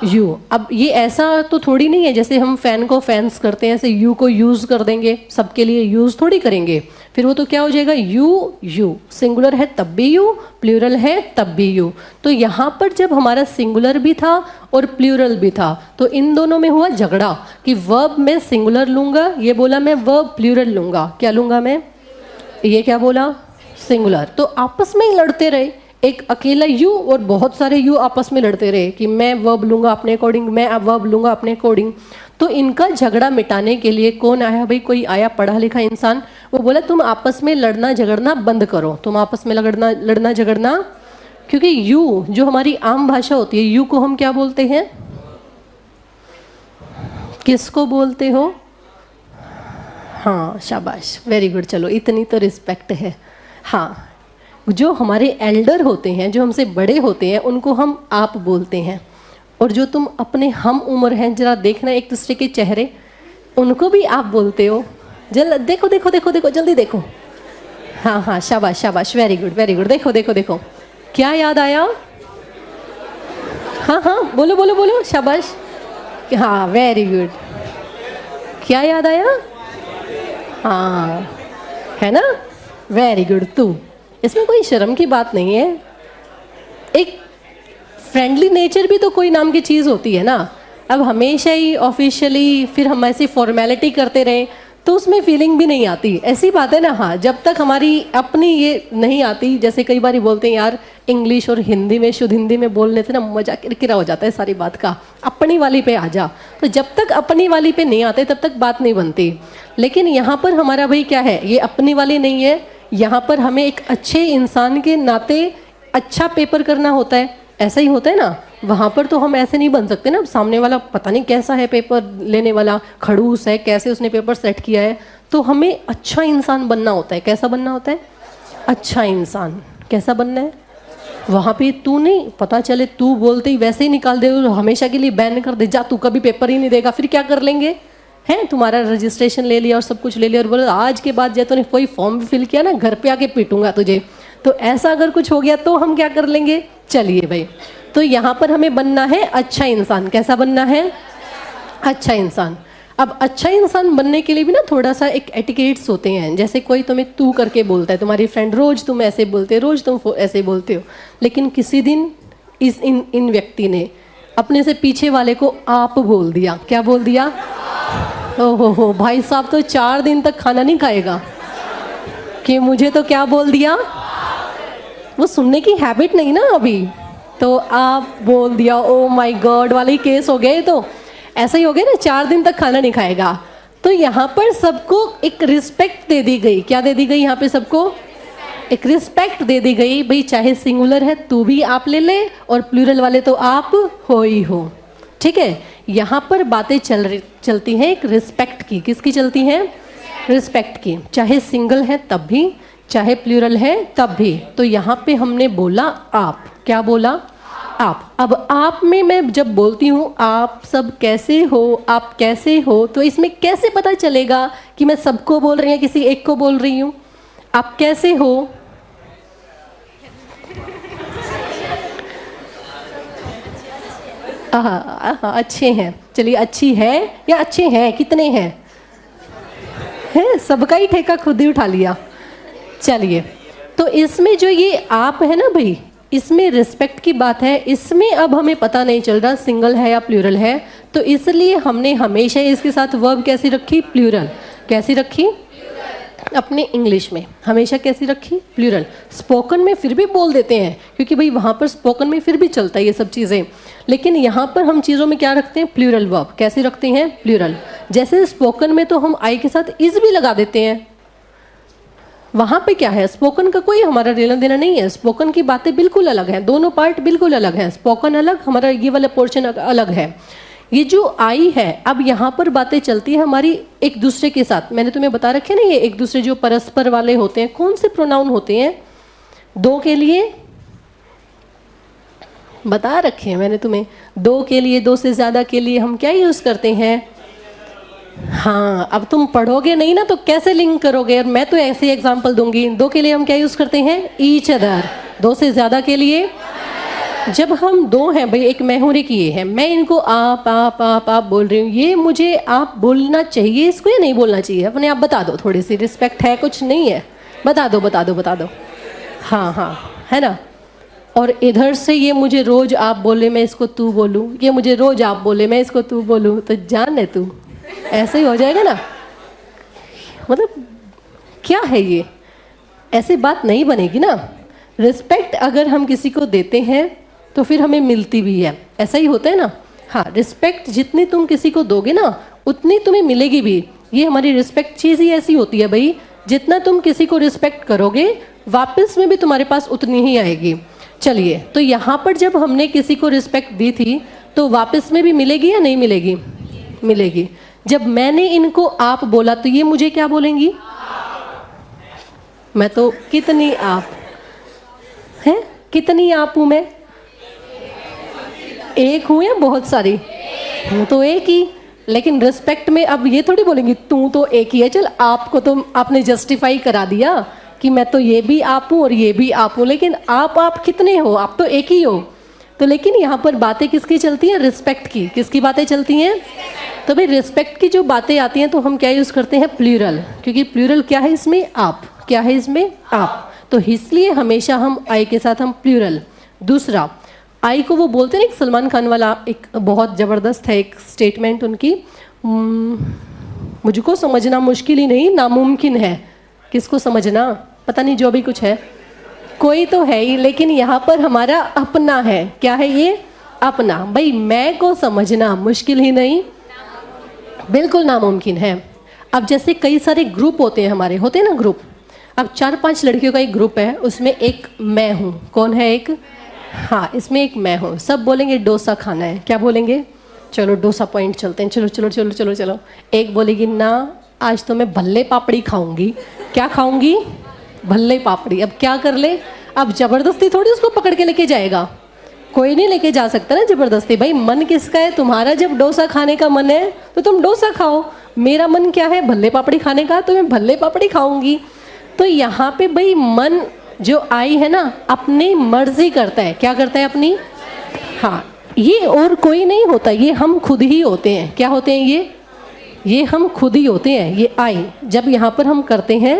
Speaker 1: यू। अब ये ऐसा तो थोड़ी नहीं है जैसे हम फैन को फैंस करते हैं, ऐसे यू को यूज़ कर देंगे, सबके लिए यूज़ थोड़ी करेंगे। फिर वो तो क्या हो जाएगा? You you. सिंगुलर है तब भी यू, प्लूरल है तब भी यू। तो यहाँ पर जब हमारा सिंगुलर भी था और प्लूरल भी था, तो इन दोनों में हुआ झगड़ा कि वर्ब मैं सिंगुलर लूँगा, ये बोला मैं वर्ब प्लूरल लूँगा। क्या लूँगा मैं? ये क्या बोला? सिंगुलर। तो आपस में ही लड़ते रहे, एक अकेला यू और बहुत सारे यू आपस में लड़ते रहे कि मैं वर्ब लूँगा अपने अकॉर्डिंग, मैं अब वर्ब लूँगा अपने अकॉर्डिंग। तो इनका झगड़ा मिटाने के लिए कौन आया भाई? कोई आया पढ़ा लिखा इंसान। वो बोला तुम आपस में लड़ना झगड़ना बंद करो, तुम आपस में लड़ना झगड़ना। क्योंकि यू जो हमारी आम भाषा होती है, यू को हम क्या बोलते हैं? किसको बोलते हो? हाँ शाबाश, वेरी गुड। चलो इतनी तो रिस्पेक्ट है। हाँ, जो हमारे एल्डर होते हैं, जो हमसे बड़े होते हैं, उनको हम आप बोलते हैं। और जो तुम अपने हम उम्र हैं, जरा देखना एक दूसरे के चेहरे, उनको भी आप बोलते हो। देखो देखो देखो देखो, जल्दी देखो। हाँ हाँ, शाबाश शाबाश, वेरी गुड वेरी गुड। देखो देखो देखो, क्या याद आया? हाँ हाँ, बोलो बोलो बोलो, शाबाश। हाँ वेरी गुड। क्या याद आया? हाँ, है ना? Very good. तू, इसमें कोई शर्म की बात नहीं है। एक फ्रेंडली नेचर भी तो कोई नाम की चीज़ होती है ना। अब हमेशा ही ऑफिशियली फिर हम ऐसी फॉर्मेलिटी करते रहे तो उसमें फीलिंग भी नहीं आती, ऐसी बात है ना। हाँ, जब तक हमारी अपनी ये नहीं आती, जैसे कई बार बोलते हैं यार इंग्लिश और हिंदी में, शुद्ध हिंदी में बोलने से ना मजा किरकिरा हो जाता है सारी बात का, अपनी वाली पे आ जा। तो जब तक अपनी वाली पे नहीं आते तब तक बात नहीं बनती। लेकिन यहाँ पर हमारा भाई क्या है, ये अपनी वाली नहीं है। यहाँ पर हमें एक अच्छे इंसान के नाते अच्छा पेपर करना होता है, ऐसा ही होता है ना। वहाँ पर तो हम ऐसे नहीं बन सकते ना, सामने वाला पता नहीं कैसा है पेपर लेने वाला, खड़ूस है, कैसे उसने पेपर सेट किया है। तो हमें अच्छा इंसान बनना होता है। कैसा बनना होता है? अच्छा इंसान। कैसा बनना है? वहाँ पे तू नहीं, पता चले तू बोलते ही वैसे ही निकाल दे और हमेशा के लिए बैन कर दे, जा तू कभी पेपर ही नहीं देगा, फिर क्या कर लेंगे? हैं, तुम्हारा रजिस्ट्रेशन ले लिया और सब कुछ ले लिया और बोला आज के बाद जब तूने कोई फॉर्म भी फिल किया ना, घर पे आके पीटूंगा तुझे। तो ऐसा अगर कुछ हो गया तो हम क्या कर लेंगे? चलिए भाई, तो यहाँ पर हमें बनना है अच्छा इंसान। कैसा बनना है? अच्छा इंसान। अब अच्छा इंसान बनने के लिए भी ना थोड़ा सा एक एटिकेट्स होते हैं। जैसे कोई तुम्हें तू करके बोलता है, तुम्हारी फ्रेंड रोज तुम ऐसे बोलते हो, रोज तुम ऐसे बोलते हो, लेकिन किसी दिन इन व्यक्ति ने अपने से पीछे वाले को आप बोल दिया। क्या बोल दिया? ओहो हो, भाई साहब तो 4 दिन तक खाना नहीं खाएगा कि मुझे तो क्या बोल दिया। वो सुनने की हैबिट नहीं ना अभी, तो आप बोल दिया। ओ माय गॉड वाला ही केस हो गया। ये तो ऐसा ही हो गया ना, 4 दिन तक खाना नहीं खाएगा। तो यहाँ पर सबको एक रिस्पेक्ट दे दी गई। क्या दे दी गई? यहाँ पे सबको एक रिस्पेक्ट दे दी गई। भाई चाहे सिंगुलर है तू भी आप ले ले और प्लूरल वाले तो आप हो ही हो। ठीक है, यहाँ पर बातें चलती हैं एक रिस्पेक्ट की। किसकी चलती हैं? रिस्पेक्ट की। चाहे सिंगल है तब भी, चाहे प्लूरल है तब भी। तो यहाँ पे हमने बोला आप। क्या बोला? आप। अब आप में मैं जब बोलती हूँ आप सब कैसे हो, आप कैसे हो, तो इसमें कैसे पता चलेगा कि मैं सबको बोल रही हूँ, किसी एक को बोल रही हूँ? आप कैसे हो? अच्छे हैं। चलिए, अच्छी है या अच्छे हैं? कितने हैं? हैं, सबका ही ठेका खुद ही उठा लिया। चलिए, तो इसमें जो ये आप है ना भाई, इसमें रिस्पेक्ट की बात है। इसमें अब हमें पता नहीं चल रहा सिंगल है या प्लूरल है, तो इसलिए हमने हमेशा इसके साथ वर्ब कैसी रखी? प्लूरल। कैसी रखी? अपने इंग्लिश में हमेशा कैसी रखी? प्लूरल। स्पोकन में फिर भी बोल देते हैं, क्योंकि भाई वहाँ पर स्पोकन में फिर भी चलता है ये सब चीज़ें, लेकिन यहाँ पर हम चीज़ों में क्या रखते हैं? Plural verb. कैसे रखते हैं? प्लूरल। जैसे स्पोकन में तो हम आई के साथ इज भी लगा देते हैं। वहाँ पे क्या है? स्पोकन का कोई हमारा लेना देना नहीं है। स्पोकन की बातें बिल्कुल अलग हैं, दोनों पार्ट बिल्कुल अलग हैं। स्पोकन अलग, हमारा ये वाला पोर्शन अलग है। ये जो आई है, अब यहाँ पर बातें चलती है हमारी एक दूसरे के साथ। मैंने तुम्हें बता रखे ना, ये एक दूसरे जो परस्पर वाले होते हैं, कौन से प्रोनाउन होते हैं? 2 के लिए बता रखे हैं मैंने तुम्हें। 2 के लिए, 2 से ज़्यादा के लिए हम क्या यूज़ करते हैं? हाँ, अब तुम पढ़ोगे नहीं ना तो कैसे लिंक करोगे? और मैं तो ऐसे एग्जांपल दूंगी। 2 के लिए हम क्या यूज़ करते हैं? Each other. 2 से ज़्यादा के लिए, जब हम 2 हैं भाई, एक मैं हूँ एक ये है, मैं इनको आप बोल रही हूँ, ये मुझे आप बोलना चाहिए इसको या नहीं बोलना चाहिए? अपने आप बता दो। थोड़ी सी रिस्पेक्ट है, कुछ नहीं है? बता दो, बता दो, बता दो। हाँ हाँ, है ना। और इधर से ये मुझे रोज आप बोले, मैं इसको तू बोलूँ, ये मुझे रोज आप बोले, मैं इसको तू बोलूँ, तो जान है तू, ऐसे ही हो जाएगा ना। मतलब क्या है ये? ऐसी बात नहीं बनेगी ना। रिस्पेक्ट अगर हम किसी को देते हैं तो फिर हमें मिलती भी है। ऐसा ही होता है ना। हाँ, रिस्पेक्ट जितनी तुम किसी को दोगे ना उतनी तुम्हें मिलेगी भी। ये हमारी रिस्पेक्ट चीज़ ही ऐसी होती है भाई, जितना तुम किसी को रिस्पेक्ट करोगे वापस में भी तुम्हारे पास उतनी ही आएगी। चलिए, तो यहाँ पर जब हमने किसी को रिस्पेक्ट दी थी तो वापस में भी मिलेगी या नहीं मिलेगी? मिलेगी। जब मैंने इनको आप बोला तो ये मुझे क्या बोलेंगी? मैं तो कितनी आप हैं? कितनी आप हूँ मैं? एक हूँ या बहुत सारी? हूँ तो एक ही, लेकिन रिस्पेक्ट में अब ये थोड़ी बोलेंगी तू तो एक ही है। चल, आपको तो आपने जस्टिफाई करा दिया कि मैं तो ये भी आप हूँ और ये भी आप हूँ, लेकिन आप कितने हो? आप तो एक ही हो। तो लेकिन यहाँ पर बातें किसकी चलती हैं? रिस्पेक्ट की। किसकी बातें चलती हैं? तो भाई रिस्पेक्ट की जो बातें आती हैं तो हम क्या यूज़ करते हैं? प्लूरल। क्योंकि प्लूरल क्या है इसमें? आप। क्या है इसमें? आप। तो इसलिए हमेशा हम आई के साथ हम प्लूरल। दूसरा, आई को वो बोलते हैं, एक सलमान खान वाला एक बहुत ज़बरदस्त है एक स्टेटमेंट उनकी, मुझको समझना मुश्किल ही नहीं नामुमकिन है। किसको समझना? पता नहीं, जो भी कुछ है, कोई तो है ही, लेकिन यहाँ पर हमारा अपना है। क्या है ये? अपना। भाई मैं को समझना मुश्किल ही नहीं, बिल्कुल नामुमकिन है। अब जैसे कई सारे ग्रुप होते हैं हमारे, होते हैं ना ग्रुप। अब 4-5 लड़कियों का एक ग्रुप है, उसमें एक मैं हूँ। कौन है? एक हाँ, इसमें एक मैं हूँ। सब बोलेंगे डोसा खाना है, क्या बोलेंगे? चलो डोसा पॉइंट चलते हैं, चलो चलो चलो चलो चलो। एक बोलेगी ना आज तो मैं भल्ले पापड़ी खाऊंगी। क्या खाऊंगी? भल्ले पापड़ी। अब क्या कर ले? अब जबरदस्ती थोड़ी उसको पकड़ के लेके जाएगा, कोई नहीं लेके जा सकता ना जबरदस्ती। भाई मन किसका है? तुम्हारा। जब डोसा खाने का मन है तो तुम डोसा खाओ। मेरा मन क्या है? भल्ले पापड़ी खाने का, तो मैं भल्ले पापड़ी खाऊंगी। तो यहाँ पे भाई मन जो आई है ना, अपनी मर्जी करता है। क्या करता है? अपनी। हाँ, ये और कोई नहीं होता, ये हम खुद ही होते हैं। क्या होते हैं ये हम खुद ही होते हैं। ये आई जब यहाँ पर हम करते हैं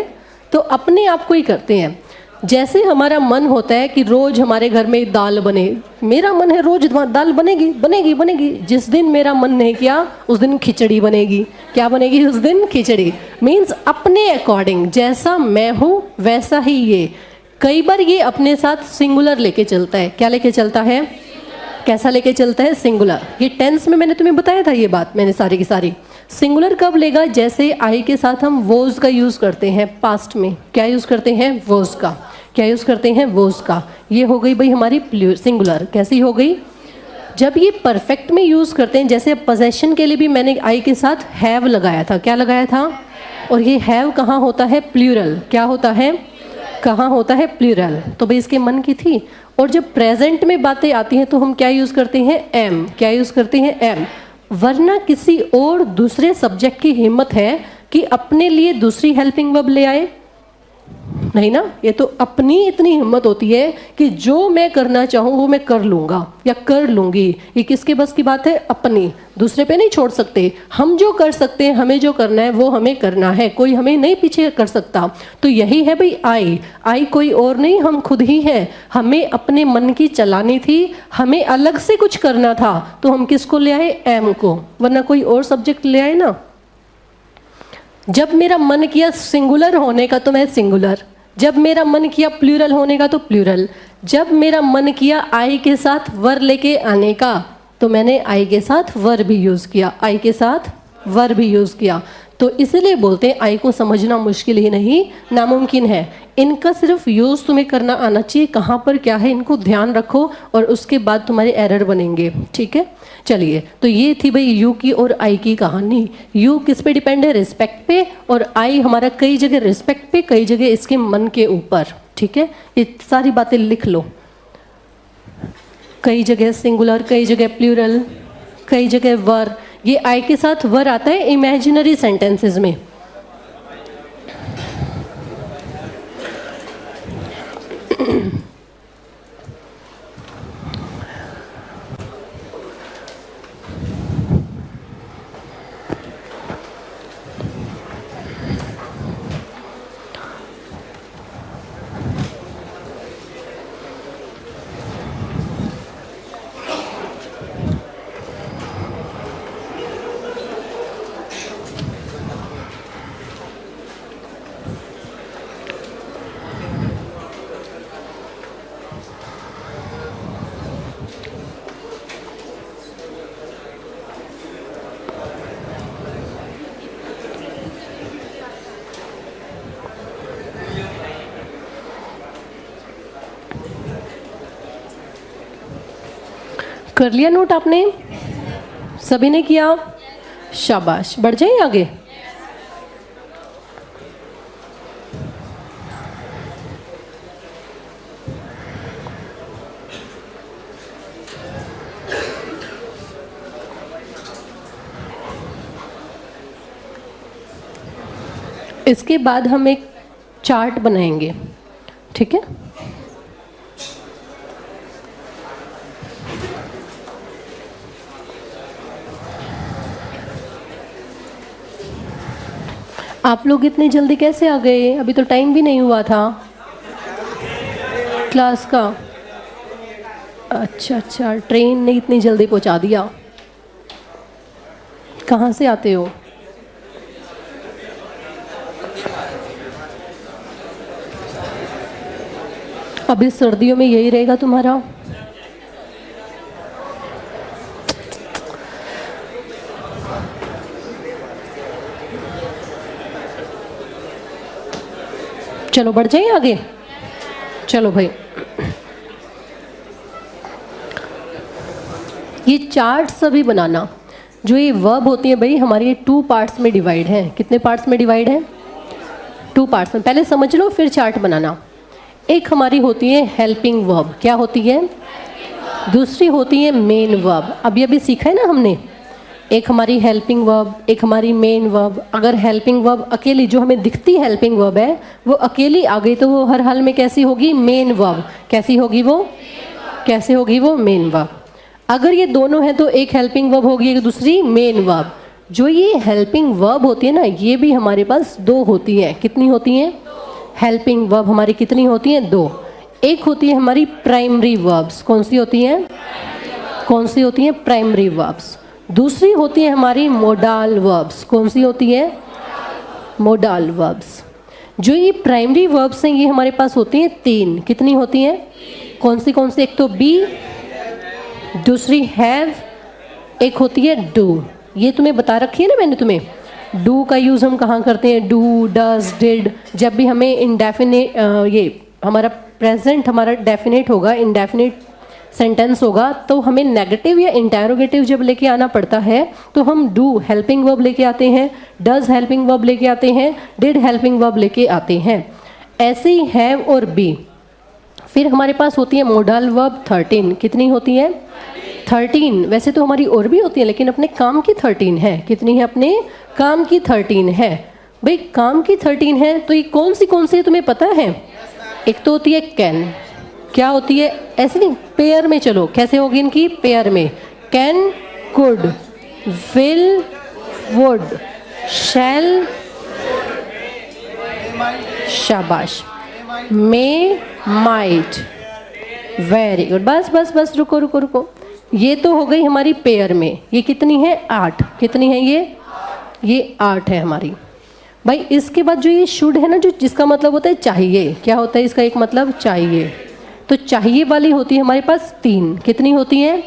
Speaker 1: तो अपने आप को ही करते हैं। जैसे हमारा मन होता है कि रोज हमारे घर में दाल बने, मेरा मन है रोज दाल बनेगी बनेगी बनेगी। जिस दिन मेरा मन नहीं किया उस दिन खिचड़ी बनेगी। क्या बनेगी उस दिन? खिचड़ी। मीन्स अपने अकॉर्डिंग, जैसा मैं हूँ वैसा ही ये। कई बार ये अपने साथ सिंगुलर लेके चलता है। क्या लेके चलता है? कैसा लेके चलता है? सिंगुलर। ये टेंस में मैंने तुम्हें बताया था, ये बात मैंने सारी की सारी। सिंगुलर कब लेगा? जैसे आई के साथ हम वोज का यूज़ करते हैं पास्ट में। क्या यूज़ करते हैं? वोज का। क्या यूज़ करते हैं? वोज का। ये हो गई भाई हमारी सिंगुलर। कैसी हो गई? जब ये परफेक्ट में यूज़ करते हैं, जैसे पोजेशन के लिए भी मैंने आई के साथ हैव लगाया था। क्या लगाया था? और ये हैव कहाँ होता है? प्लूरल। क्या होता है? कहाँ होता है? प्लूरल। तो भाई इसके मन की थी। और जब प्रेजेंट में बातें आती हैं तो हम क्या यूज़ करते हैं? एम। क्या यूज़ करते हैं? एम। वरना किसी और दूसरे सब्जेक्ट की हिम्मत है कि अपने लिए दूसरी हेल्पिंग वर्ब ले आए? नहीं ना। ये तो अपनी इतनी हिम्मत होती है कि जो मैं करना चाहूँ वो मैं कर लूँगा या कर लूँगी। ये किसके बस की बात है? अपनी। दूसरे पे नहीं छोड़ सकते। हम जो कर सकते हैं, हमें जो करना है वो हमें करना है, कोई हमें नहीं पीछे कर सकता। तो यही है भाई आई कोई और नहीं, हम खुद ही हैं। हमें अपने मन की चलानी थी, हमें अलग से कुछ करना था, तो हम किसको ले आए? एम को। वरना कोई और सब्जेक्ट ले आए ना। जब मेरा मन किया सिंगुलर होने का तो मैं सिंगुलर, जब मेरा मन किया प्लूरल होने का तो प्लूरल, जब मेरा मन किया आई के साथ वर लेके आने का तो मैंने आई के साथ वर भी यूज़ किया। आई के साथ वर भी यूज़ किया। तो इसलिए बोलते हैं आई को समझना मुश्किल ही नहीं, नामुमकिन है। इनका सिर्फ यूज़ तुम्हें करना आना चाहिए, कहाँ पर क्या है इनको ध्यान रखो और उसके बाद तुम्हारे एरर बनेंगे। ठीक है, चलिए। तो ये थी भाई यू की और आई की कहानी। यू किस पे डिपेंड है? रिस्पेक्ट पे। और आई हमारा कई जगह रिस्पेक्ट पे, कई जगह इसके मन के ऊपर। ठीक है, ये सारी बातें लिख लो। कई जगह सिंगुलर, कई जगह प्लूरल, कई जगह वर। ये आई के साथ वर आता है इमेजिनरी सेंटेंसेस में। कर लिया नोट आपने? सभी ने किया? शाबाश। बढ़ जाए आगे। इसके बाद हम एक चार्ट बनाएंगे। ठीक है, आप लोग इतनी जल्दी कैसे आ गए? अभी तो टाइम भी नहीं हुआ था क्लास का। अच्छा अच्छा, ट्रेन ने इतनी जल्दी पहुंचा दिया। कहाँ से आते हो? अभी सर्दियों में यही रहेगा तुम्हारा। चलो बढ़ जाइए आगे। चलो भाई, ये चार्ट सभी बनाना, जो ये वर्ब होती है भाई हमारी, ये 2 पार्ट्स में डिवाइड है। कितने पार्ट्स में डिवाइड है? 2 पार्ट्स में। पहले समझ लो फिर चार्ट बनाना। एक हमारी होती है हेल्पिंग वर्ब, क्या होती है? दूसरी होती है मेन वर्ब। अभी सीखा है ना हमने, एक हमारी हेल्पिंग वर्ब, एक हमारी मेन वर्ब। अगर हेल्पिंग वर्ब अकेली, जो हमें दिखती हेल्पिंग वर्ब है, वो अकेली आ गई तो वो हर हाल में कैसी होगी? Main verb. कैसी होगी वो? कैसे होगी वो? Main verb. अगर ये दोनों हैं तो एक हेल्पिंग वर्ब होगी, एक दूसरी मेन वर्ब। जो ये हेल्पिंग वर्ब होती है ना, ये भी हमारे पास 2 होती है। कितनी होती हैं? हेल्पिंग वर्ब हमारी कितनी होती हैं? 2। एक होती है हमारी प्राइमरी वर्ब्स। कौन सी होती हैं? कौन सी होती हैं? Primary verbs. दूसरी होती है हमारी मोडाल वर्ब्स। कौन सी होती है? Modal verbs. जो ये प्राइमरी वर्ब्स हैं ये हमारे पास होती हैं 3। कितनी होती हैं? कौन सी? एक तो बी, दूसरी हैव, एक होती है डू। ये तुम्हें बता रखी है ना मैंने तुम्हें। डू का यूज़ हम कहाँ करते हैं? Do, does, did. जब भी हमें इनडेफिनेट, ये हमारा प्रेजेंट हमारा डेफिनेट होगा, इनडेफिनेट सेंटेंस होगा, तो हमें नेगेटिव या इंटेरोगेटिव जब लेके आना पड़ता है तो हम डू हेल्पिंग वर्ब लेके आते हैं, डज हेल्पिंग वर्ब लेके आते हैं, डिड हेल्पिंग वर्ब लेके आते हैं। ऐसे ही हैव और बी। फिर हमारे पास होती है मोडल वर्ब 13। कितनी होती है? 13। वैसे तो हमारी और भी होती है लेकिन अपने काम की 13 है। कितनी है? अपने काम की 13 है। भाई काम की 13 है तो ये कौन सी है तुम्हें पता है? एक तो होती है कैन। क्या होती है? ऐसे नहीं, पेयर में चलो। कैसे होगी इनकी? पेयर में। कैन, कुड, विल, वुड, शैल, शाबाश, मे, माइट। Very good. बस रुको। ये तो हो गई हमारी पेयर में। ये कितनी है? 8। कितनी है ये 8 है हमारी। भाई इसके बाद जो ये शुड है ना, जो जिसका मतलब होता है चाहिए। क्या होता है इसका? एक मतलब चाहिए। तो चाहिए वाली होती है हमारे पास 3। कितनी होती है?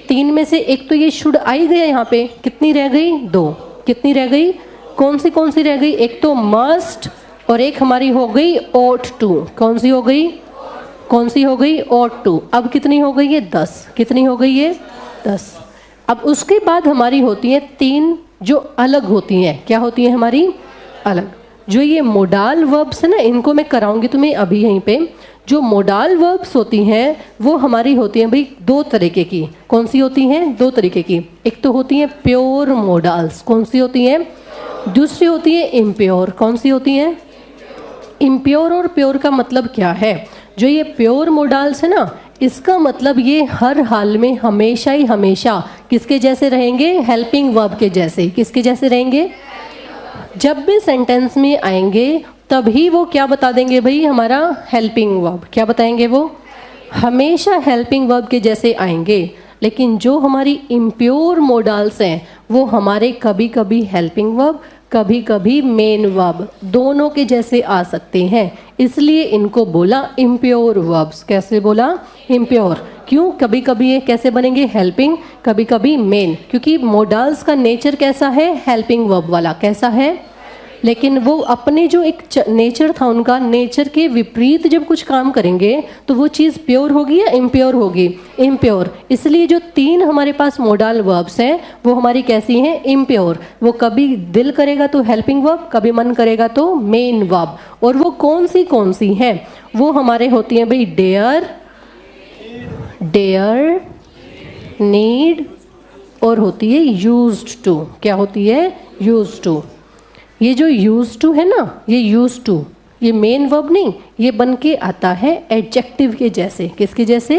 Speaker 1: 3 में से एक तो ये शुड आई गया यहाँ पे। कितनी रह गई? 2। कितनी रह गई? कौन सी रह गई? एक तो मस्ट और एक हमारी हो गई ought to। कौन सी हो गई? ought to। अब कितनी हो गई? ये 10। कितनी हो गई? ये 10। अब उसके बाद हमारी होती है 3 जो अलग होती हैं। क्या होती है हमारी? अलग। जो ये मोडाल वर्ब्स है ना, इनको मैं कराऊंगी तुम्हें अभी यहीं पे। जो मोडाल वर्ब्स होती हैं वो हमारी होती हैं भाई 2 तरीके की। कौन सी होती हैं? 2 तरीके की। एक तो होती हैं प्योर मोडाल्स। कौन सी होती हैं? दूसरी होती है इम्प्योर। कौन सी होती हैं? इम्प्योर। और प्योर का मतलब क्या है? जो ये प्योर मोडाल्स है ना, इसका मतलब ये हर हाल में हमेशा ही हमेशा किसके जैसे रहेंगे? हेल्पिंग वर्ब के जैसे। किसके जैसे रहेंगे? जब भी सेंटेंस में आएंगे तभी वो क्या बता देंगे भाई? हमारा हेल्पिंग वर्ब। क्या बताएंगे? वो हमेशा हेल्पिंग वर्ब के जैसे आएंगे। लेकिन जो हमारी इम्प्योर मोडाल्स हैं वो हमारे कभी कभी हेल्पिंग वर्ब, कभी कभी मेन वर्ब दोनों के जैसे आ सकते हैं। इसलिए इनको बोला इम्प्योर वर्ब्स। कैसे बोला? इम्प्योर। क्यों? कभी कभी ये कैसे बनेंगे? हेल्पिंग, कभी कभी मेन। क्योंकि मोडाल्स का नेचर कैसा है? हेल्पिंग वर्ब वाला। कैसा है? लेकिन वो अपने जो एक नेचर था, उनका नेचर के विपरीत जब कुछ काम करेंगे तो वो चीज़ प्योर होगी या इम्प्योर होगी? इम्प्योर। इसलिए जो 3 हमारे पास मोडाल वर्ब्स हैं वो हमारी कैसी हैं? इम्प्योर। वो कभी दिल करेगा तो हेल्पिंग वर्ब, कभी मन करेगा तो मेन वर्ब। और वो कौन सी हैं? वो हमारे होती हैं भाई डेयर, नीड, और होती है यूज्ड टू। क्या होती है? Used to. ये जो यूज्ड टू है ना, ये यूज्ड टू, ये मेन वर्ब नहीं, ये बन के आता है एडजेक्टिव के जैसे। किसके जैसे?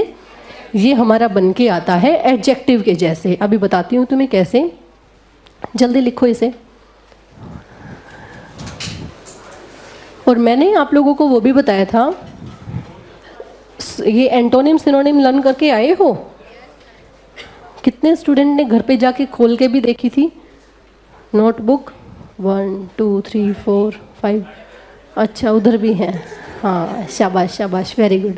Speaker 1: ये हमारा बन के आता है एडजेक्टिव के जैसे। अभी बताती हूँ तुम्हें कैसे। जल्दी लिखो इसे। और मैंने आप लोगों को वो भी बताया था, ये एंटोनिम सिनोनिम लर्न करके आए हो? कितने स्टूडेंट ने घर पे जाके खोल के भी देखी थी नोटबुक? 1 2 3 4 5। अच्छा उधर भी हैं। हाँ शाबाश, वेरी गुड।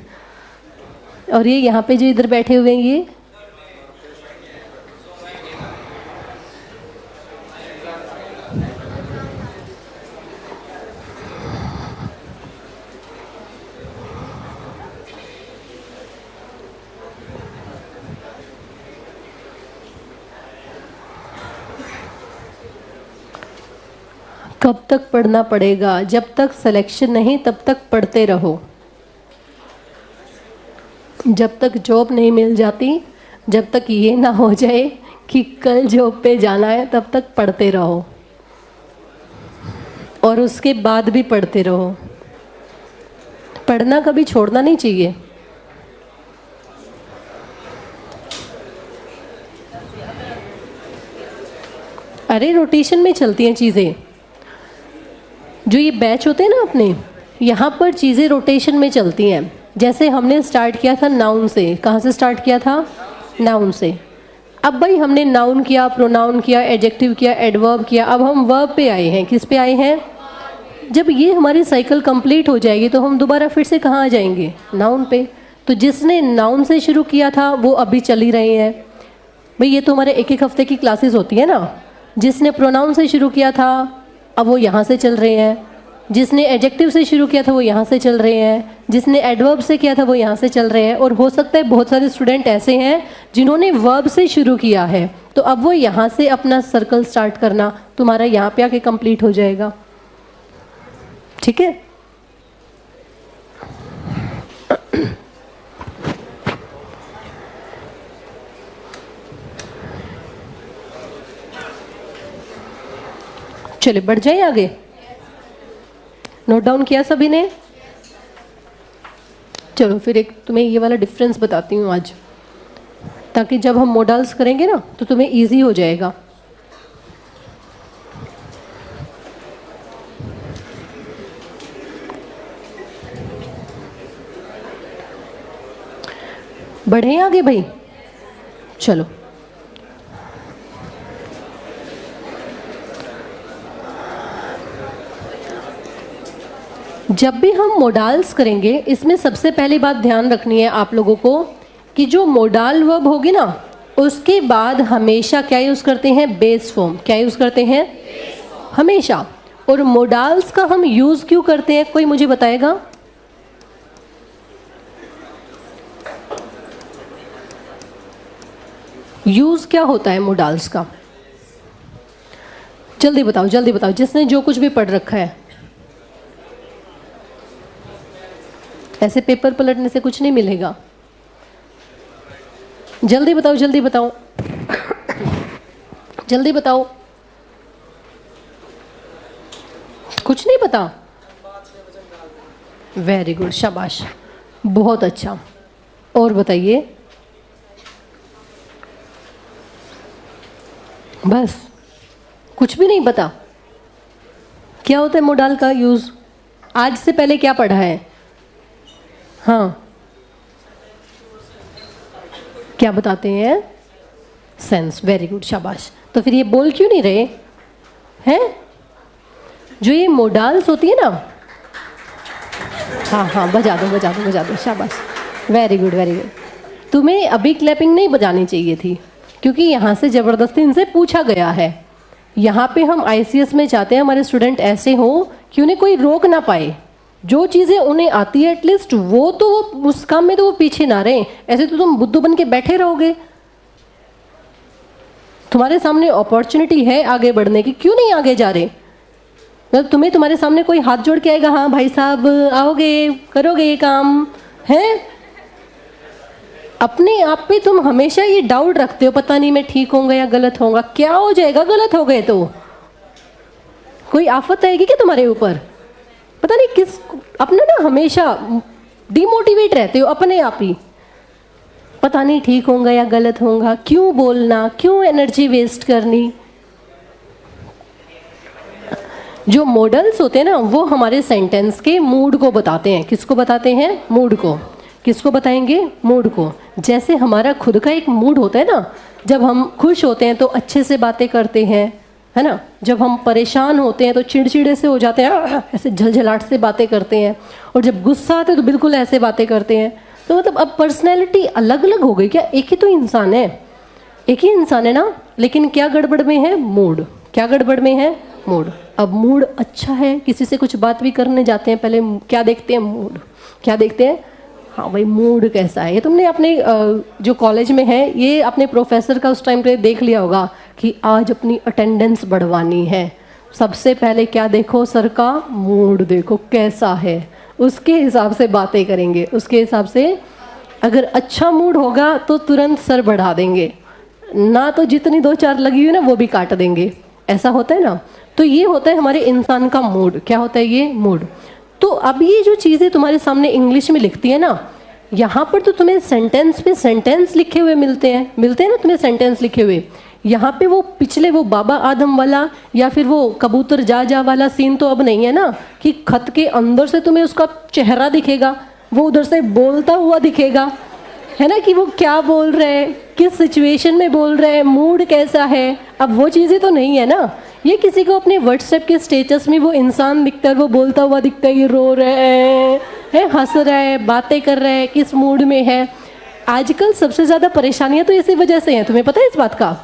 Speaker 1: और ये यहाँ पे जो इधर बैठे हुए हैं ये कब तक पढ़ना पड़ेगा? जब तक सिलेक्शन नहीं तब तक पढ़ते रहो। जब तक जॉब नहीं मिल जाती, जब तक ये ना हो जाए कि कल जॉब पे जाना है, तब तक पढ़ते रहो और उसके बाद भी पढ़ते रहो। पढ़ना कभी छोड़ना नहीं चाहिए। अरे रोटेशन में चलती हैं चीज़ें। जो ये बैच होते हैं ना अपने, यहाँ पर चीज़ें रोटेशन में चलती हैं। जैसे हमने स्टार्ट किया था नाउन से। कहाँ से स्टार्ट किया था? नाउन से। अब भाई हमने नाउन किया, प्रोनाउन किया, एडजेक्टिव किया, एडवर्ब किया, अब हम वर्ब पे आए हैं। किस पे आए हैं? जब ये हमारी साइकिल कंप्लीट हो जाएगी तो हम दोबारा फिर से कहाँ आ जाएंगे? नाउन पे। तो जिसने नाउन से शुरू किया था वो अभी चल ही रहे हैं। भाई ये तो हमारे एक एक हफ्ते की क्लासेस होती है ना। जिसने प्रोनाउन से शुरू किया था अब वो यहाँ से चल रहे हैं। जिसने एडजेक्टिव से शुरू किया था वो यहाँ से चल रहे हैं। जिसने एडवर्ब से किया था वो यहाँ से चल रहे हैं। और हो सकता है बहुत सारे स्टूडेंट ऐसे हैं जिन्होंने वर्ब से शुरू किया है, तो अब वो यहाँ से अपना सर्कल स्टार्ट करना तुम्हारा यहाँ पे आके कंप्लीट हो जाएगा। ठीक है? चलिए बढ़ जाए आगे। नोट डाउन किया सभी ने? चलो फिर एक तुम्हें ये वाला डिफरेंस बताती हूँ आज, ताकि जब हम मॉडल्स करेंगे ना तो तुम्हें इजी हो जाएगा। बढ़े आगे भाई? चलो जब भी हम मोडाल्स करेंगे, इसमें सबसे पहली बात ध्यान रखनी है आप लोगों को कि जो मोडाल वर्ब होगी ना उसके बाद हमेशा क्या यूज़ करते हैं? Base form. क्या यूज़ करते हैं? हमेशा। और मोडाल्स का हम यूज़ क्यों करते हैं, कोई मुझे बताएगा? यूज़ क्या होता है मोडाल्स का? जल्दी बताओ, जल्दी बताओ, जिसने जो कुछ भी पढ़ रखा है। ऐसे पेपर पलटने से कुछ नहीं मिलेगा। जल्दी बताओ, जल्दी बताओ, जल्दी बताओ। कुछ नहीं पता? वेरी गुड, शाबाश, बहुत अच्छा। और बताइए। बस कुछ भी नहीं पता? क्या होता है मोडाल का यूज़? आज से पहले क्या पढ़ा है? हाँ, क्या बताते हैं? सेंस। वेरी गुड, शाबाश। तो फिर ये बोल क्यों नहीं रहे हैं? जो ये मोडाल्स होती है ना, हाँ हाँ, बजा दो बजा दो बजा दो, शाबाश, वेरी गुड वेरी गुड। तुम्हें अभी क्लैपिंग नहीं बजानी चाहिए थी, क्योंकि यहाँ से ज़बरदस्ती इनसे पूछा गया है। यहाँ पे हम ICS में चाहते हैं हमारे स्टूडेंट ऐसे हो कि उन्हें कोई रोक ना पाए। जो चीज़ें उन्हें आती है एटलीस्ट वो तो वो उस काम में तो वो पीछे ना रहें। ऐसे तो तुम बुद्धू बन के बैठे रहोगे। तुम्हारे सामने अपॉर्चुनिटी है आगे बढ़ने की, क्यों नहीं आगे जा रहे? मतलब तुम्हें तुम्हारे सामने कोई हाथ जोड़ के आएगा, हाँ भाई साहब आओगे, करोगे ये काम है? अपने आप पे तुम हमेशा ये डाउट रखते हो, पता नहीं मैं ठीक होऊंगा या गलत होऊंगा। क्या हो जाएगा गलत हो गए तो? कोई आफत आएगी क्या तुम्हारे ऊपर? पता नहीं किस अपना ना हमेशा डिमोटिवेट रहते हो अपने आप ही। पता नहीं ठीक होगा या गलत होगा, क्यों बोलना, क्यों एनर्जी वेस्ट करनी। जो मॉडल्स होते हैं ना वो हमारे सेंटेंस के मूड को बताते हैं। किसको बताते हैं? मूड को। किसको बताएंगे? मूड को। जैसे हमारा खुद का एक मूड होता है ना, जब हम खुश होते हैं तो अच्छे से बातें करते हैं, है ना। जब हम परेशान होते हैं तो चिड़चिड़े से हो जाते हैं, ऐसे झलझलाहट से बातें करते हैं। और जब गुस्सा आते हैं तो बिल्कुल ऐसे बातें करते हैं। तो मतलब अब पर्सनैलिटी अलग अलग हो गई क्या? एक ही तो इंसान है, एक ही इंसान है ना, लेकिन क्या गड़बड़ में है? मूड। क्या गड़बड़ में है? मूड। अब मूड अच्छा है, किसी से कुछ बात भी करने जाते हैं, पहले क्या देखते हैं? मूड। क्या देखते हैं? हाँ भाई मूड कैसा है। ये तुमने अपने जो कॉलेज में है, ये अपने प्रोफेसर का उस टाइम पे देख लिया होगा कि आज अपनी अटेंडेंस बढ़वानी है, सबसे पहले क्या देखो, सर का मूड देखो कैसा है, उसके हिसाब से बातें करेंगे। उसके हिसाब से अगर अच्छा मूड होगा तो तुरंत सर बढ़ा देंगे, ना तो जितनी 2-4 लगी हुई ना वो भी काट देंगे। ऐसा होता है ना। तो ये होता है हमारे इंसान का मूड। क्या होता है ये? मूड। तो अब ये जो चीज़ें तुम्हारे सामने इंग्लिश में लिखती है ना, यहाँ पर तो तुम्हें सेंटेंस पे सेंटेंस लिखे हुए मिलते हैं ना तुम्हें सेंटेंस लिखे हुए। यहाँ पे वो पिछले वो बाबा आदम वाला या फिर वो कबूतर जा जा वाला सीन तो अब नहीं है ना, कि खत के अंदर से तुम्हें उसका चेहरा दिखेगा, वो उधर से बोलता हुआ दिखेगा, है ना, कि वो क्या बोल रहे हैं, किस सिचुएशन में बोल रहे हैं, मूड कैसा है। अब वो चीज़ें तो नहीं है ना। ये किसी को अपने व्हाट्सएप के स्टेटस में वो इंसान दिखता है, वो बोलता हुआ दिखता है, ये रो रहे हैं, हंस रहे हैं, बातें कर रहे हैं, किस मूड में है। आजकल सबसे ज़्यादा परेशानियां तो इसी वजह से हैं। तुम्हें पता है इस बात का?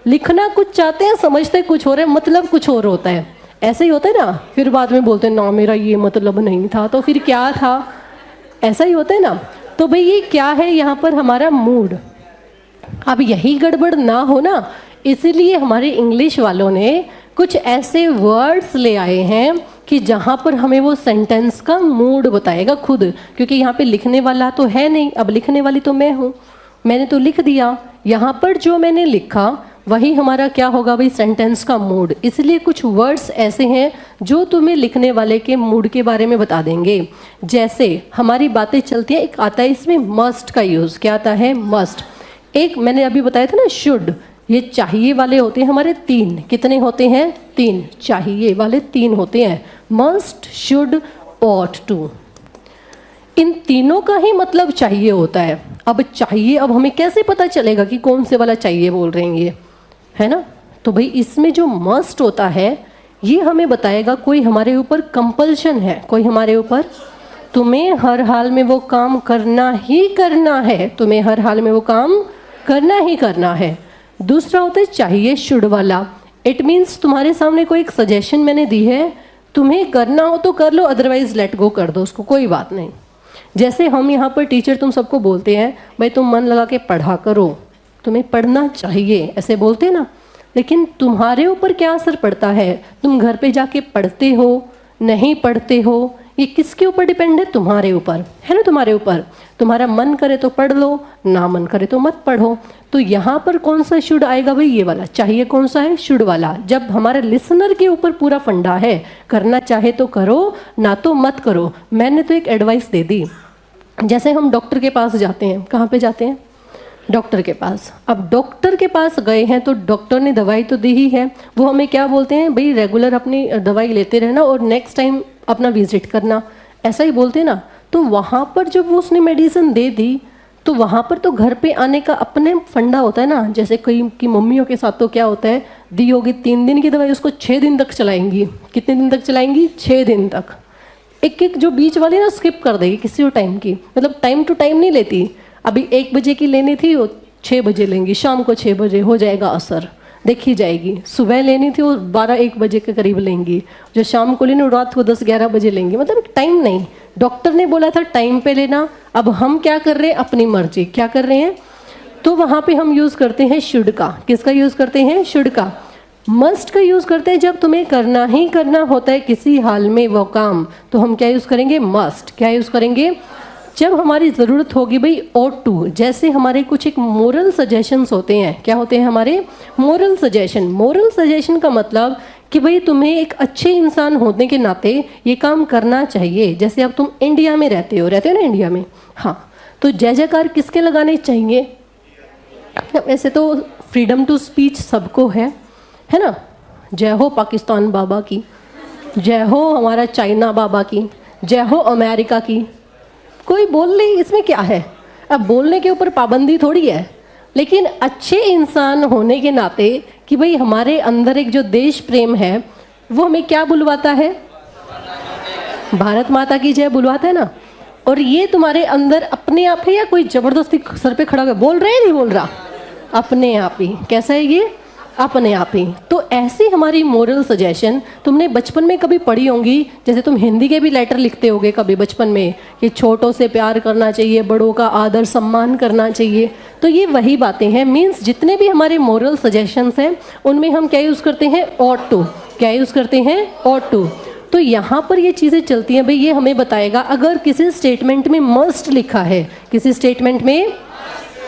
Speaker 1: लिखना कुछ चाहते हैं, समझते कुछ हो रहा है, मतलब कुछ और होता है। ऐसे ही होता है ना, फिर बाद में बोलते हैं ना मेरा ये मतलब नहीं था, तो फिर क्या था? ऐसा ही होता है ना। तो भाई ये क्या है यहाँ पर? हमारा मूड। अब यही गड़बड़ ना हो ना, इसीलिए हमारे इंग्लिश वालों ने कुछ ऐसे वर्ड्स ले आए हैं कि जहाँ पर हमें वो सेंटेंस का मूड बताएगा खुद, क्योंकि यहाँ पे लिखने वाला तो है नहीं। अब लिखने वाली तो मैं हूँ, मैंने तो लिख दिया। यहाँ पर जो मैंने लिखा वही हमारा क्या होगा भाई? सेंटेंस का मूड। इसलिए कुछ वर्ड्स ऐसे हैं जो तुम्हें लिखने वाले के मूड के बारे में बता देंगे। जैसे हमारी बातें चलती हैं, एक आता है इसमें मस्ट का यूज़। क्या आता है? मस्ट। एक मैंने अभी बताया था ना शुड, ये चाहिए वाले होते हैं हमारे 3। कितने होते हैं? 3। चाहिए वाले 3 होते हैं, मस्ट, शुड, ऑट टू। इन तीनों का ही मतलब चाहिए होता है। अब चाहिए, अब हमें कैसे पता चलेगा कि कौन से वाला चाहिए बोल रहे हैं ये, है ना? तो भाई इसमें जो मस्ट होता है ये हमें बताएगा कोई हमारे ऊपर कंपल्शन है, कोई हमारे ऊपर, तुम्हें हर हाल में वो काम करना ही करना है, तुम्हें हर हाल में वो काम करना ही करना है। दूसरा होता है चाहिए शुड वाला। इट मीन्स तुम्हारे सामने कोई एक सजेशन मैंने दी है, तुम्हें करना हो तो कर लो, अदरवाइज लेट गो कर दो उसको, कोई बात नहीं। जैसे हम यहाँ पर टीचर तुम सबको बोलते हैं भाई तुम मन लगा के पढ़ा करो, तुम्हें पढ़ना चाहिए, ऐसे बोलते हैं ना। लेकिन तुम्हारे ऊपर क्या असर पड़ता है? तुम घर पे जाके पढ़ते हो, नहीं पढ़ते हो, ये किसके ऊपर डिपेंड है? तुम्हारे ऊपर, है ना, तुम्हारे ऊपर। तुम्हारा मन करे तो पढ़ लो, ना मन करे तो मत पढ़ो। तो यहाँ पर कौन सा शुड आएगा भाई? ये वाला। चाहिए कौन सा है? शुड वाला। जब हमारे लिसनर के ऊपर पूरा फंडा है, करना चाहे तो करो, ना तो मत करो। मैंने तो एक एडवाइस दे दी। जैसे हम डॉक्टर के पास जाते हैं, कहाँ पे जाते हैं? डॉक्टर के पास। अब डॉक्टर के पास गए हैं तो डॉक्टर ने दवाई तो दी ही है, वो हमें क्या बोलते हैं भाई? रेगुलर अपनी दवाई लेते रहना और नेक्स्ट टाइम अपना विजिट करना, ऐसा ही बोलते हैं ना। तो वहाँ पर जब वो उसने मेडिसिन दे दी तो वहाँ पर तो घर पे आने का अपने फंडा होता है ना। जैसे कई की मम्मियों के साथ तो क्या होता है, दी होगी 3 दिन की दवाई, उसको 6 दिन तक चलाएंगी। कितने दिन तक चलाएंगी? 6 दिन तक। एक जो बीच वाली ना स्किप कर देगी किसी और टाइम की, मतलब टाइम टू टाइम नहीं लेती। अभी 1 बजे की लेनी थी, वो 6 बजे लेंगी, शाम को 6 बजे हो जाएगा असर, देखी जाएगी। सुबह लेनी थी वो 12-1 बजे के करीब लेंगी, जो शाम को लेनी रात को 10-11 बजे लेंगी। मतलब टाइम नहीं, डॉक्टर ने बोला था टाइम पे लेना। अब हम क्या कर रहे हैं? अपनी मर्जी क्या कर रहे हैं? तो वहाँ पे हम यूज़ करते हैं शुड का। किसका यूज़ करते हैं? शुड का। मस्ट का यूज़ करते हैं जब तुम्हें करना ही करना होता है किसी हाल में वो काम, तो हम क्या यूज़ करेंगे? मस्ट। क्या यूज़ करेंगे? जब हमारी ज़रूरत होगी भाई ऑट टू। जैसे हमारे कुछ एक मोरल सजेशंस होते हैं। क्या होते हैं हमारे? Moral suggestion. मोरल सजेशन का मतलब कि भाई तुम्हें एक अच्छे इंसान होने के नाते ये काम करना चाहिए। जैसे अब तुम इंडिया में रहते हो ना इंडिया में, हाँ, तो जय जयकार किसके लगाने चाहिए? वैसे तो फ्रीडम टू स्पीच सबको है ना। जय हो पाकिस्तान बाबा की, जय हो हमारा चाइना बाबा की, जय हो अमेरिका की। कोई बोल ले, इसमें क्या है? अब बोलने के ऊपर पाबंदी थोड़ी है। लेकिन अच्छे इंसान होने के नाते कि भाई हमारे अंदर एक जो देश प्रेम है वो हमें क्या बुलवाता है? भारत माता की जय बुलवाता है ना। और ये तुम्हारे अंदर अपने आप है या कोई ज़बरदस्ती सर पे खड़ा होकर बोल रहे हैं? नहीं बोल रहा, अपने आप ही। कैसा है ये? अपने आप ही। तो ऐसी हमारी मोरल सजेशन तुमने बचपन में कभी पढ़ी होंगी। जैसे तुम हिंदी के भी लेटर लिखते होगे कभी बचपन में कि छोटों से प्यार करना चाहिए, बड़ों का आदर सम्मान करना चाहिए। तो ये वही बातें हैं। मीन्स जितने भी हमारे मोरल सजेशंस हैं उनमें हम क्या यूज़ करते हैं? Ought to. क्या यूज़ करते हैं? ought to। तो यहाँ पर ये चीज़ें चलती हैं भाई, ये हमें बताएगा अगर किसी स्टेटमेंट में मस्ट लिखा है, किसी स्टेटमेंट में,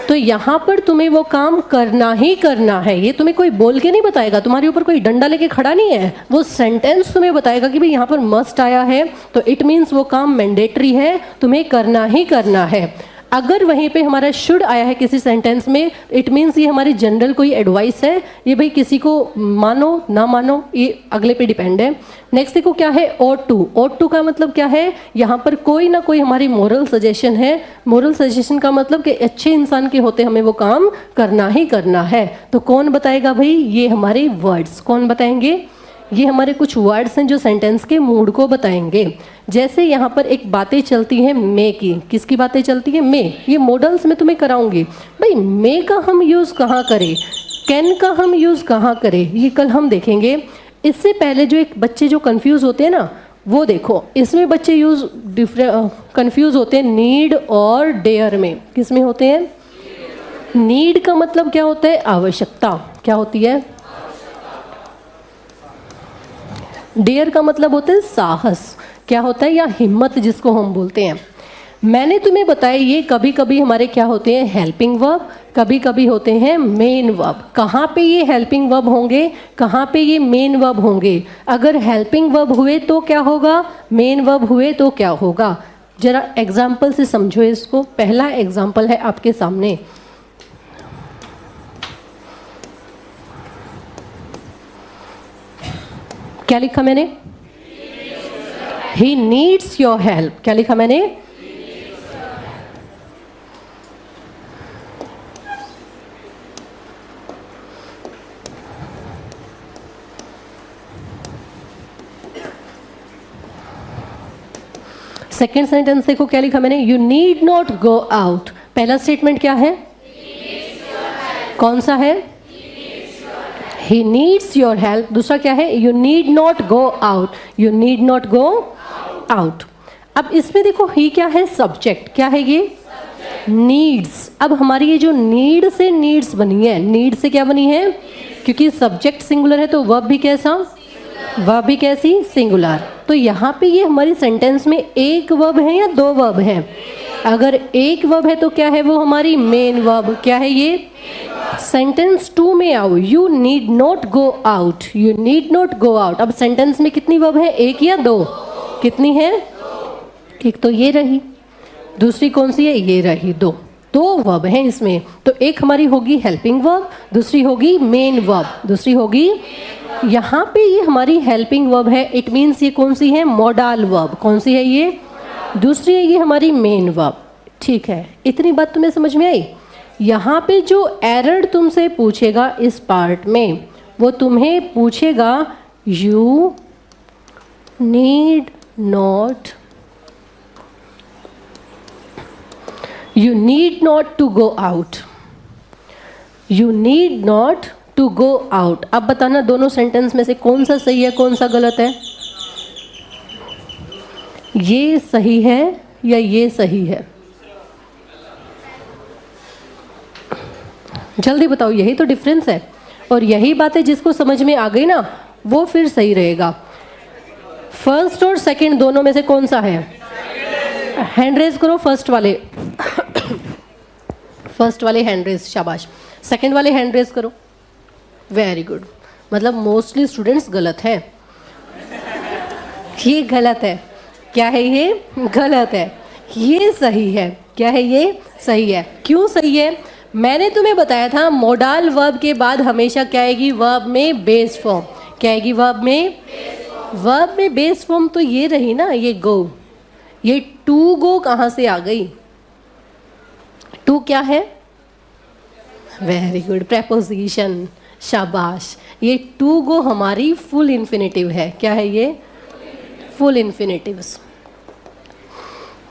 Speaker 1: तो यहाँ पर तुम्हें वो काम करना ही करना है। ये तुम्हें कोई बोल के नहीं बताएगा, तुम्हारे ऊपर कोई डंडा लेके खड़ा नहीं है, वो सेंटेंस तुम्हें बताएगा कि भाई यहाँ पर मस्ट आया है तो इट मीन्स वो काम मैंडेटरी है, तुम्हें करना ही करना है। अगर वहीं पे हमारा शुड आया है किसी सेंटेंस में, इट मीन्स ये हमारी जनरल कोई एडवाइस है, ये भाई किसी को मानो ना मानो ये अगले पे डिपेंड है। नेक्स्ट देखो क्या है? ought to। ought to का मतलब क्या है? यहाँ पर कोई ना कोई हमारी मोरल सजेशन है। मोरल सजेशन का मतलब कि अच्छे इंसान के होते हमें वो काम करना ही करना है। तो कौन बताएगा भाई? ये हमारे वर्ड्स। कौन बताएंगे? ये हमारे कुछ वर्ड्स हैं जो सेंटेंस के मूड को बताएंगे। जैसे यहाँ पर एक बातें चलती हैं मे की। किसकी बातें चलती हैं? मे। ये मॉडल्स में तुम्हें कराऊंगी भाई। मे का हम यूज़ कहाँ करें, कैन का हम यूज़ कहाँ करें, ये कल हम देखेंगे। इससे पहले जो एक बच्चे जो कंफ्यूज होते हैं ना, वो देखो इसमें बच्चे कंफ्यूज होते हैं नीड और डेयर में। किस में होते हैं? नीड का मतलब क्या होता है? आवश्यकता। क्या होती है? डेयर का मतलब होता है साहस। क्या होता है? या हिम्मत जिसको हम बोलते हैं। मैंने तुम्हें बताया ये कभी कभी हमारे क्या होते हैं? हेल्पिंग वर्ब, कभी कभी होते हैं मेन वर्ब। कहाँ पे ये हेल्पिंग वर्ब होंगे, कहाँ पे ये मेन वर्ब होंगे? अगर हेल्पिंग वर्ब हुए तो क्या होगा, मेन वर्ब हुए तो क्या होगा? जरा एग्जाम्पल से समझो इसको। पहला एग्जाम्पल है आपके सामने। क्या लिखा मैंने? He needs your help. क्या लिखा मैंने? सेकेंड सेंटेंस देखो क्या लिखा मैंने? You need not go out. पहला स्टेटमेंट क्या है? कौन सा है? He needs your help। दूसरा क्या है? You need not go out। You need not go out। अब इसमें देखो ही क्या है? सब्जेक्ट। क्या है ये? नीड्स। अब हमारी ये जो नीड से नीड्स बनी है, नीड से क्या बनी है? क्योंकि सब्जेक्ट सिंगुलर है तो वर्ब भी कैसा? वर्ब भी कैसी? सिंगुलर। तो यहाँ पे ये हमारी सेंटेंस में एक वर्ब है या दो वर्ब है? अगर एक वर्ब है तो क्या है वो? हमारी मेन वर्ब। क्या है ये? सेंटेंस 2 में आओ। You need not go out. You need not go out. अब सेंटेंस में कितनी वर्ब है? एक या दो? कितनी है? एक तो ये रही, दूसरी कौन सी है? ये रही। दो वर्ब हैं इसमें। तो एक हमारी होगी हेल्पिंग वर्ब, दूसरी होगी मेन वर्ब। दूसरी होगी, यहाँ पे ये हमारी हेल्पिंग वर्ब है, इट मीन्स ये कौन सी है? Modal verb. कौन सी है ये? दूसरी है ये हमारी मेन वर्ब। ठीक है, इतनी बात तुम्हें समझ में आई? यहाँ पे जो एरर तुमसे पूछेगा इस पार्ट में, वो तुम्हें पूछेगा you need not to go out. You need not to go out. अब बताना दोनों सेंटेंस में से कौन सा सही है, कौन सा गलत है? ये सही है या ये सही है? जल्दी बताओ। यही तो डिफरेंस है, और यही बातें जिसको समझ में आ गई ना वो फिर सही रहेगा। फर्स्ट और सेकंड दोनों में से कौन सा है? हैंड रेज करो फर्स्ट वाले। फर्स्ट वाले हैंड रेज, शाबाश। सेकंड वाले हैंड रेज करो, वेरी गुड। मतलब मोस्टली स्टूडेंट्स गलत है। ये गलत है। क्या है ये? गलत है। ये सही है। क्या है ये? सही है। क्यों सही है? मैंने तुम्हें बताया था मॉडल वर्ब के बाद हमेशा क्या आएगी? वर्ब में बेस फॉर्म। क्या आएगी? वर्ब में वर्ब में बेस फॉर्म। तो ये रही ना, ये गो। ये टू गो कहाँ से आ गई? टू क्या है? वेरी गुड, प्रेपोजिशन, शाबाश। ये टू गो हमारी फुल इन्फिनेटिव है। क्या है ये? Full infinitives.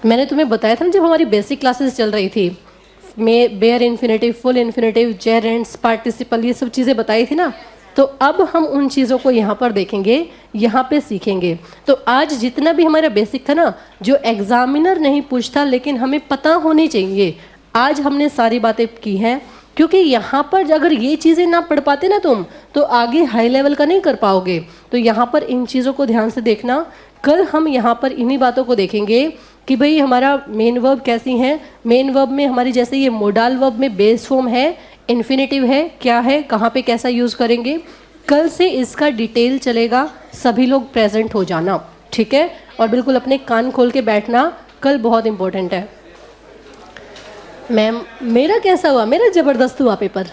Speaker 1: मैंने तुम्हें बताया था ना जब हमारी बेसिक क्लासेस चल रही थी, में bare infinitive, full infinitive, gerunds, participle, ये सब चीज़ें बताई थी ना। तो अब हम उन चीज़ों को यहाँ पर देखेंगे, यहाँ पे सीखेंगे। तो आज जितना भी हमारा बेसिक था ना, जो एग्जामिनर नहीं पूछता लेकिन हमें पता होनी चाहिए, आज हमने सारी बातें की हैं। क्योंकि यहाँ पर अगर ये चीज़ें ना पढ़ पाते ना तुम, तो आगे हाई लेवल का नहीं कर पाओगे। तो यहाँ पर इन चीज़ों को ध्यान से देखना। कल हम यहाँ पर इन्हीं बातों को देखेंगे कि भाई हमारा मेन वर्ब कैसी हैं। मेन वर्ब में हमारी जैसे ये मोडाल वर्ब में बेस फॉर्म है, इन्फिनेटिव है, क्या है, कहाँ पे कैसा यूज़ करेंगे। कल से इसका डिटेल चलेगा, सभी लोग प्रेजेंट हो जाना, ठीक है। और बिल्कुल अपने कान खोल के बैठना, कल बहुत इंपॉर्टेंट है। मैम मेरा कैसा हुआ? मेरा ज़बरदस्त हुआ पेपर।